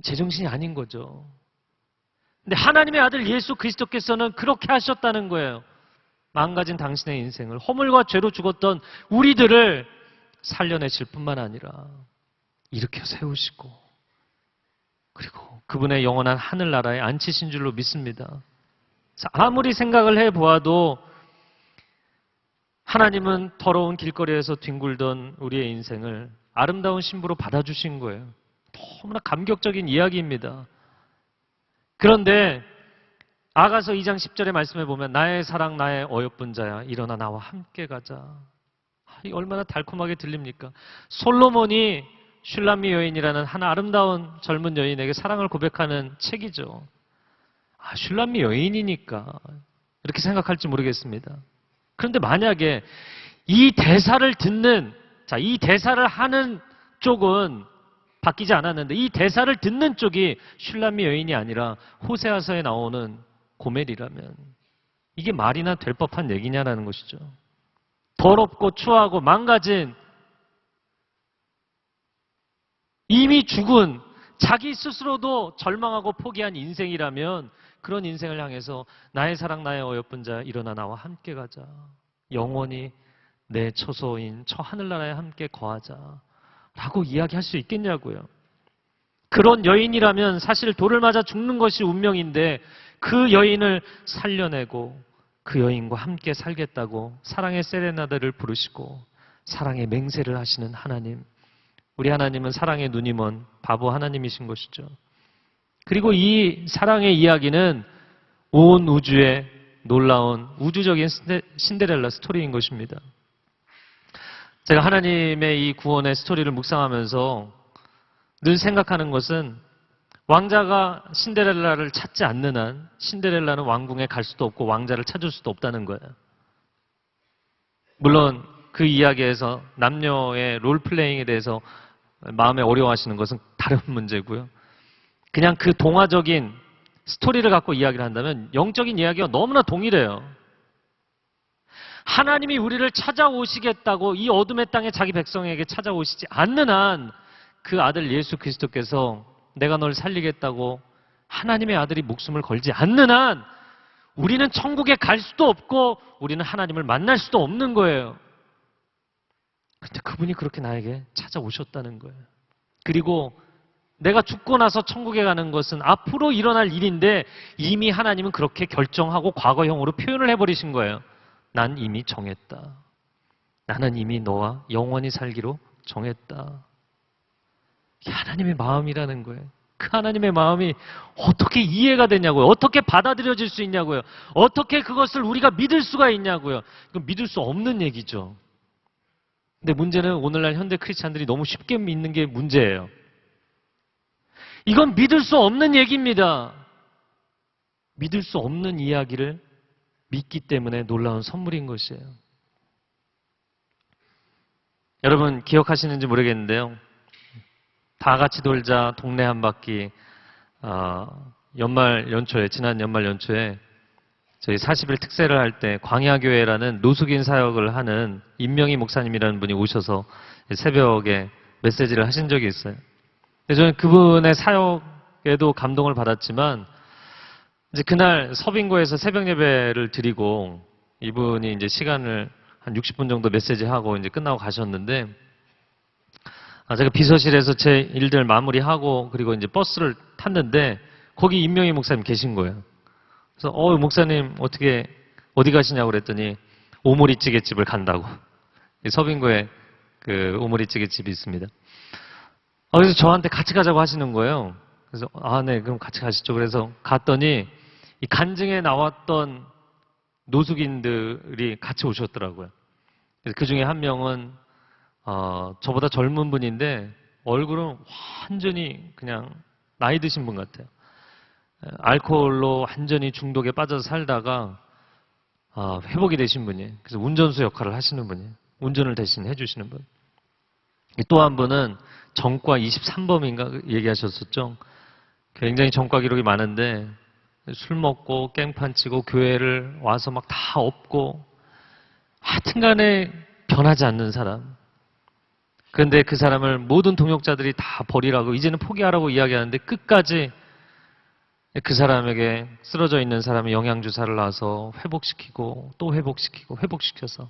B: 제정신이 아닌 거죠. 근데 하나님의 아들 예수 그리스도께서는 그렇게 하셨다는 거예요. 망가진 당신의 인생을, 허물과 죄로 죽었던 우리들을 살려내실 뿐만 아니라 일으켜 세우시고 그리고 그분의 영원한 하늘나라에 앉히신 줄로 믿습니다. 아무리 생각을 해보아도 하나님은 더러운 길거리에서 뒹굴던 우리의 인생을 아름다운 신부로 받아주신 거예요. 너무나 감격적인 이야기입니다. 그런데 아가서 2장 10절의 말씀에 보면 나의 사랑 나의 어여쁜 자야 일어나 나와 함께 가자. 이게 얼마나 달콤하게 들립니까? 솔로몬이 슐람미 여인이라는 한 아름다운 젊은 여인에게 사랑을 고백하는 책이죠. 슐람미 여인이니까 이렇게 생각할지 모르겠습니다. 그런데 만약에 이 대사를 듣는, 이 대사를 하는 쪽은 바뀌지 않았는데 이 대사를 듣는 쪽이 슐람미 여인이 아니라 호세아서에 나오는 고멜이라면 이게 말이나 될 법한 얘기냐라는 것이죠. 더럽고 추하고 망가진 이미 죽은 자기 스스로도 절망하고 포기한 인생이라면 그런 인생을 향해서 나의 사랑 나의 어여쁜 자 일어나 나와 함께 가자. 영원히 내 처소인 저 하늘나라에 함께 거하자. 라고 이야기할 수 있겠냐고요. 그런 여인이라면 사실 돌을 맞아 죽는 것이 운명인데 그 여인을 살려내고 그 여인과 함께 살겠다고 사랑의 세레나데를 부르시고 사랑의 맹세를 하시는 하나님. 우리 하나님은 사랑의 눈이 먼 바보 하나님이신 것이죠. 그리고 이 사랑의 이야기는 온 우주의 놀라운 우주적인 신데렐라 스토리인 것입니다. 제가 하나님의 이 구원의 스토리를 묵상하면서 늘 생각하는 것은 왕자가 신데렐라를 찾지 않는 한 신데렐라는 왕궁에 갈 수도 없고 왕자를 찾을 수도 없다는 거예요. 물론 그 이야기에서 남녀의 롤플레잉에 대해서 마음에 어려워하시는 것은 다른 문제고요. 그냥 그 동화적인 스토리를 갖고 이야기를 한다면 영적인 이야기가 너무나 동일해요. 하나님이 우리를 찾아오시겠다고 이 어둠의 땅에 자기 백성에게 찾아오시지 않는 한 그 아들 예수 그리스도께서 내가 널 살리겠다고 하나님의 아들이 목숨을 걸지 않는 한 우리는 천국에 갈 수도 없고 우리는 하나님을 만날 수도 없는 거예요. 근데 그분이 그렇게 나에게 찾아오셨다는 거예요. 그리고 내가 죽고 나서 천국에 가는 것은 앞으로 일어날 일인데 이미 하나님은 그렇게 결정하고 과거형으로 표현을 해버리신 거예요. 난 이미 정했다. 나는 이미 너와 영원히 살기로 정했다. 이게 하나님의 마음이라는 거예요. 그 하나님의 마음이 어떻게 이해가 되냐고요. 어떻게 받아들여질 수 있냐고요. 어떻게 그것을 우리가 믿을 수가 있냐고요. 이건 믿을 수 없는 얘기죠. 근데 문제는 오늘날 현대 크리스찬들이 너무 쉽게 믿는 게 문제예요. 이건 믿을 수 없는 얘기입니다. 믿을 수 없는 이야기를 믿기 때문에 놀라운 선물인 것이에요. 여러분 기억하시는지 모르겠는데요. 다 같이 돌자 동네 한 바퀴 지난 연말 연초에 저희 40일 특세를 할 때 광야교회라는 노숙인 사역을 하는 임명희 목사님이라는 분이 오셔서 새벽에 메시지를 하신 적이 있어요. 근데 저는 그분의 사역에도 감동을 받았지만 이제 그날 서빙고에서 새벽 예배를 드리고 이분이 이제 시간을 한 60분 정도 메시지하고 이제 끝나고 가셨는데 제가 비서실에서 제 일들 마무리하고 그리고 이제 버스를 탔는데 거기 임명희 목사님 계신 거예요. 그래서 목사님 어디 가시냐고 그랬더니 오모리찌개집을 간다고. 서빙고에 그 오모리찌개집이 있습니다. 그래서 저한테 같이 가자고 하시는 거예요. 그래서 네 그럼 같이 가시죠. 그래서 갔더니 이 간증에 나왔던 노숙인들이 같이 오셨더라고요. 그래서 그 중에 한 명은 저보다 젊은 분인데 얼굴은 완전히 그냥 나이 드신 분 같아요. 알코올로 완전히 중독에 빠져서 살다가 회복이 되신 분이에요. 그래서 운전수 역할을 하시는 분이에요. 운전을 대신 해주시는 분. 또 한 분은 전과 23범인가 얘기하셨었죠. 굉장히 전과 기록이 많은데 술 먹고 깽판 치고 교회를 와서 막 다 엎고 하여튼간에 변하지 않는 사람. 그런데 그 사람을 모든 동역자들이 다 버리라고 이제는 포기하라고 이야기하는데 끝까지 그 사람에게 쓰러져 있는 사람이 영양주사를 놔서 회복시키고 또 회복시키고 회복시켜서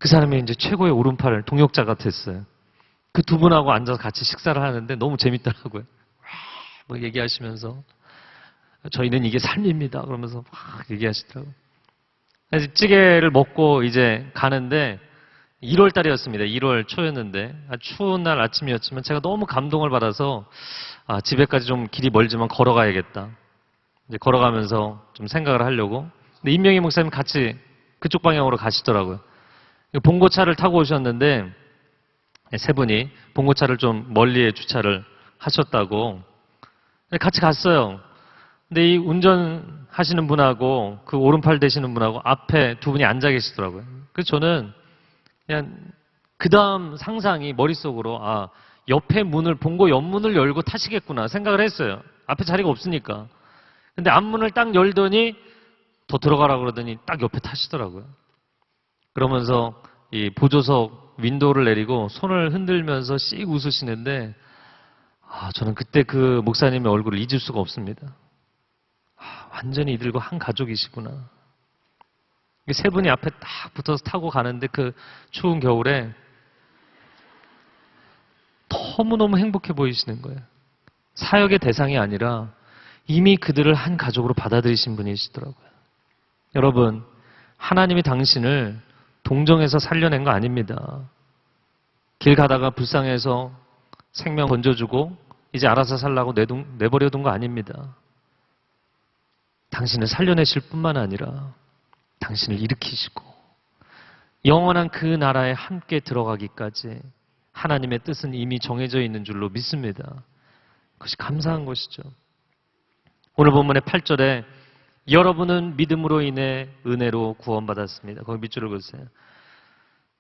B: 그 사람이 이제 최고의 오른팔 동역자가 됐어요. 그 두 분하고 앉아서 같이 식사를 하는데 너무 재밌더라고요. 뭐 얘기하시면서 저희는 이게 삶입니다. 그러면서 막 얘기하시더라고요. 그래서 찌개를 먹고 이제 가는데 1월 달이었습니다. 1월 초였는데 추운 날 아침이었지만 제가 너무 감동을 받아서 집에까지 좀 길이 멀지만 걸어가야겠다. 이제 걸어가면서 좀 생각을 하려고. 근데 임명희 목사님 같이 그쪽 방향으로 가시더라고요. 봉고차를 타고 오셨는데 세 분이 봉고차를 좀 멀리에 주차를 하셨다고 같이 갔어요. 근데 이 운전하시는 분하고 그 오른팔 되시는 분하고 앞에 두 분이 앉아 계시더라고요. 그래서 저는 그냥 그 다음 상상이 머릿속으로 옆에 문을 봉고 옆문을 열고 타시겠구나 생각을 했어요. 앞에 자리가 없으니까. 근데 앞문을 딱 열더니 더 들어가라 그러더니 딱 옆에 타시더라고요. 그러면서 이 보조석 윈도우를 내리고 손을 흔들면서 씩 웃으시는데 저는 그때 그 목사님의 얼굴을 잊을 수가 없습니다. 완전히 이들과 한 가족이시구나. 세 분이 앞에 딱 붙어서 타고 가는데 그 추운 겨울에 너무너무 행복해 보이시는 거예요. 사역의 대상이 아니라 이미 그들을 한 가족으로 받아들이신 분이시더라고요. 여러분, 하나님이 당신을 동정에서 살려낸 거 아닙니다. 길 가다가 불쌍해서 생명 건져주고 이제 알아서 살라고 내버려둔 거 아닙니다. 당신을 살려내실 뿐만 아니라 당신을 일으키시고 영원한 그 나라에 함께 들어가기까지 하나님의 뜻은 이미 정해져 있는 줄로 믿습니다. 그것이 감사한 것이죠. 오늘 본문의 8절에 여러분은 믿음으로 인해 은혜로 구원받았습니다. 거기 밑줄을 그으세요.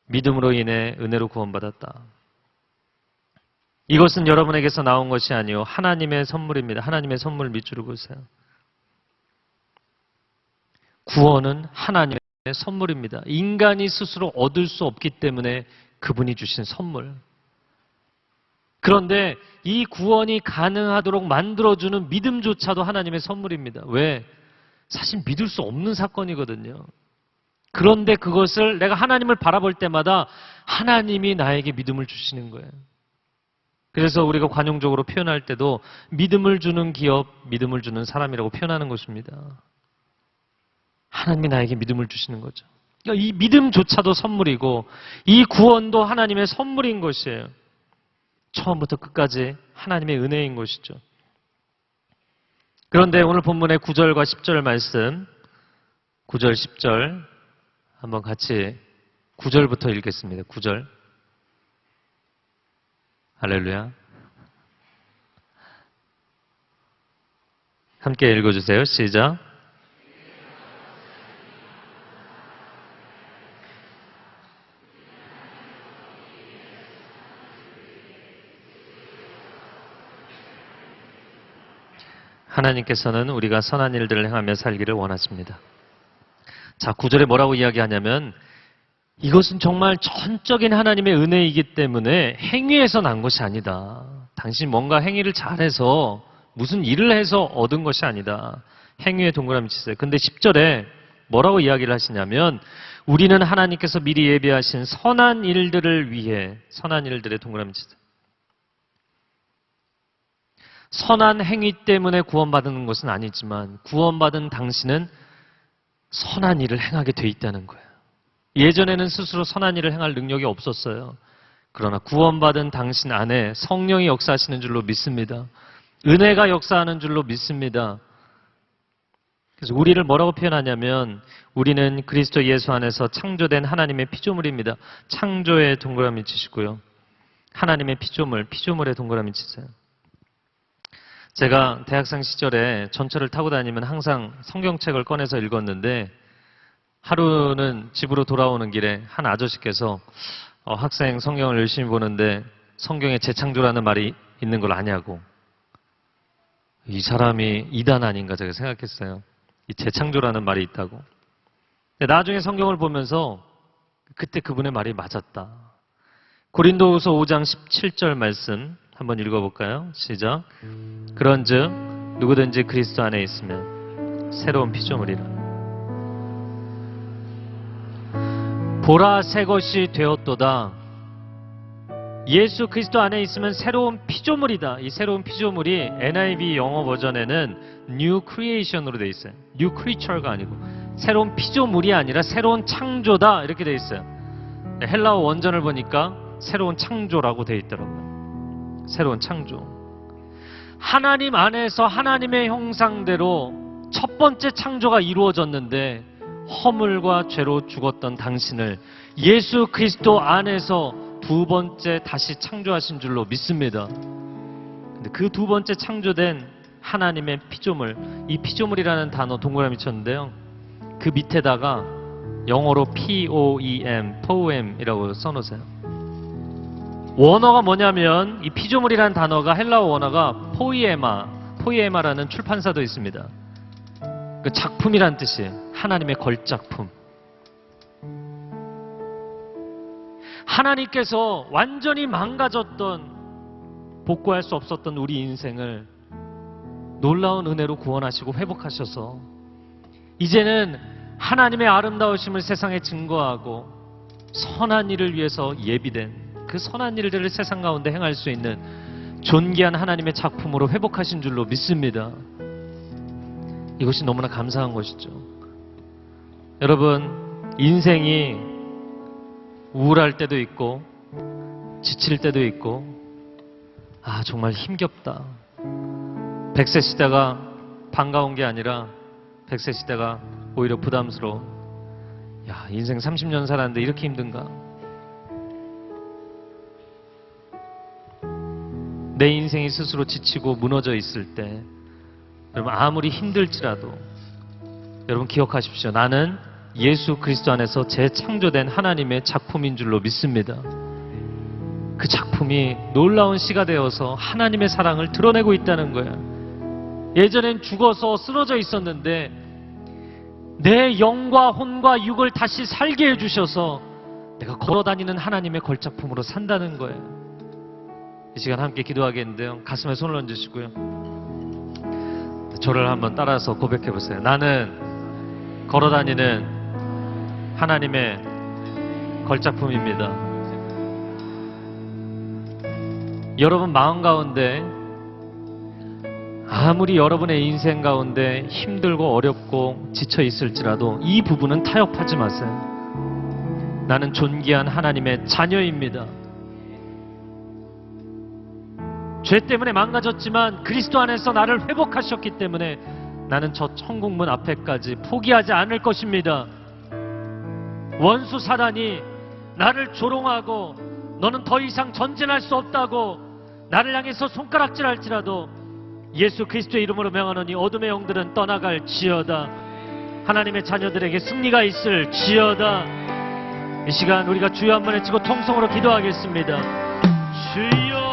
B: 믿음으로 인해 은혜로 구원받았다. 이것은 여러분에게서 나온 것이 아니요 하나님의 선물입니다. 하나님의 선물 밑줄을 그으세요. 구원은 하나님의 선물입니다. 인간이 스스로 얻을 수 없기 때문에 그분이 주신 선물. 그런데 이 구원이 가능하도록 만들어주는 믿음조차도 하나님의 선물입니다. 왜? 사실 믿을 수 없는 사건이거든요. 그런데 그것을 내가 하나님을 바라볼 때마다 하나님이 나에게 믿음을 주시는 거예요. 그래서 우리가 관용적으로 표현할 때도 믿음을 주는 기업, 믿음을 주는 사람이라고 표현하는 것입니다. 하나님이 나에게 믿음을 주시는 거죠. 그러니까 이 믿음조차도 선물이고 이 구원도 하나님의 선물인 것이에요. 처음부터 끝까지 하나님의 은혜인 것이죠. 그런데 오늘 본문의 9절과 10절 말씀, 9절, 10절 한번 같이 9절부터 읽겠습니다. 9절. 할렐루야. 함께 읽어주세요. 시작. 하나님께서는 우리가 선한 일들을 행하며 살기를 원하십니다. 자, 9절에 뭐라고 이야기하냐면 이것은 정말 전적인 하나님의 은혜이기 때문에 행위에서 난 것이 아니다. 당신 뭔가 행위를 잘해서 무슨 일을 해서 얻은 것이 아니다. 행위에 동그라미 치세요. 근데 10절에 뭐라고 이야기를 하시냐면 우리는 하나님께서 미리 예비하신 선한 일들을 위해 선한 일들에 동그라미 치세요. 선한 행위 때문에 구원받는 것은 아니지만 구원받은 당신은 선한 일을 행하게 돼 있다는 거예요. 예전에는 스스로 선한 일을 행할 능력이 없었어요. 그러나 구원받은 당신 안에 성령이 역사하시는 줄로 믿습니다. 은혜가 역사하는 줄로 믿습니다. 그래서 우리를 뭐라고 표현하냐면 우리는 그리스도 예수 안에서 창조된 하나님의 피조물입니다. 창조에 동그라미 치시고요. 하나님의 피조물에 동그라미 치세요. 제가 대학생 시절에 전철을 타고 다니면 항상 성경책을 꺼내서 읽었는데 하루는 집으로 돌아오는 길에 한 아저씨께서 학생 성경을 열심히 보는데 성경에 재창조라는 말이 있는 걸 아냐고. 이 사람이 이단 아닌가 제가 생각했어요. 이 재창조라는 말이 있다고. 근데 나중에 성경을 보면서 그때 그분의 말이 맞았다. 고린도후서 5장 17절 말씀 한번 읽어볼까요? 시작. 그런즉 누구든지 그리스도 안에 있으면 새로운 피조물이라. 보라 새 것이 되었도다. 예수 그리스도 안에 있으면 새로운 피조물이다. 이 새로운 피조물이 NIV 영어 버전에는 New Creation으로 되어 있어요. New Creature가 아니고 새로운 피조물이 아니라 새로운 창조다 이렇게 되어 있어요. 헬라어 원전을 보니까 새로운 창조라고 되어 있더라고요. 새로운 창조. 하나님 안에서 하나님의 형상대로 첫 번째 창조가 이루어졌는데 허물과 죄로 죽었던 당신을 예수 그리스도 안에서 두 번째 다시 창조하신 줄로 믿습니다. 근데 그 두 번째 창조된 하나님의 피조물, 이 피조물이라는 단어 동그라미 쳤는데요. 그 밑에다가 영어로 poem이라고 써놓으세요. 원어가 뭐냐면 이 피조물이라는 단어가 헬라어 원어가 포이에마라는 출판사도 있습니다. 그 작품이란 뜻이에요. 하나님의 걸작품. 하나님께서 완전히 망가졌던, 복구할 수 없었던 우리 인생을 놀라운 은혜로 구원하시고 회복하셔서 이제는 하나님의 아름다우심을 세상에 증거하고 선한 일을 위해서 예비된 그 선한 일들을 세상 가운데 행할 수 있는 존귀한 하나님의 작품으로 회복하신 줄로 믿습니다. 이것이 너무나 감사한 것이죠. 여러분, 인생이 우울할 때도 있고 지칠 때도 있고 정말 힘겹다. 100세 시대가 반가운 게 아니라 100세 시대가 오히려 부담스러워. 인생 30년 살았는데 이렇게 힘든가? 내 인생이 스스로 지치고 무너져 있을 때 여러분, 아무리 힘들지라도 여러분 기억하십시오. 나는 예수 그리스도 안에서 재창조된 하나님의 작품인 줄로 믿습니다. 그 작품이 놀라운 씨가 되어서 하나님의 사랑을 드러내고 있다는 거야. 예전엔 죽어서 쓰러져 있었는데 내 영과 혼과 육을 다시 살게 해주셔서 내가 걸어다니는 하나님의 걸작품으로 산다는 거예요. 이 시간 함께 기도하겠는데요. 가슴에 손을 얹으시고요. 저를 한번 따라서 고백해 보세요. 나는 걸어다니는 하나님의 걸작품입니다. 여러분 마음 가운데 아무리 여러분의 인생 가운데 힘들고 어렵고 지쳐 있을지라도 이 부분은 타협하지 마세요. 나는 존귀한 하나님의 자녀입니다. 죄 때문에 망가졌지만 그리스도 안에서 나를 회복하셨기 때문에 나는 저 천국문 앞에까지 포기하지 않을 것입니다. 원수 사단이 나를 조롱하고 너는 더 이상 전진할 수 없다고 나를 향해서 손가락질할지라도 예수 그리스도의 이름으로 명하노니 어둠의 영들은 떠나갈지어다. 하나님의 자녀들에게 승리가 있을지어다. 이 시간 우리가 주여 한번 외치고 통성으로 기도하겠습니다. 주여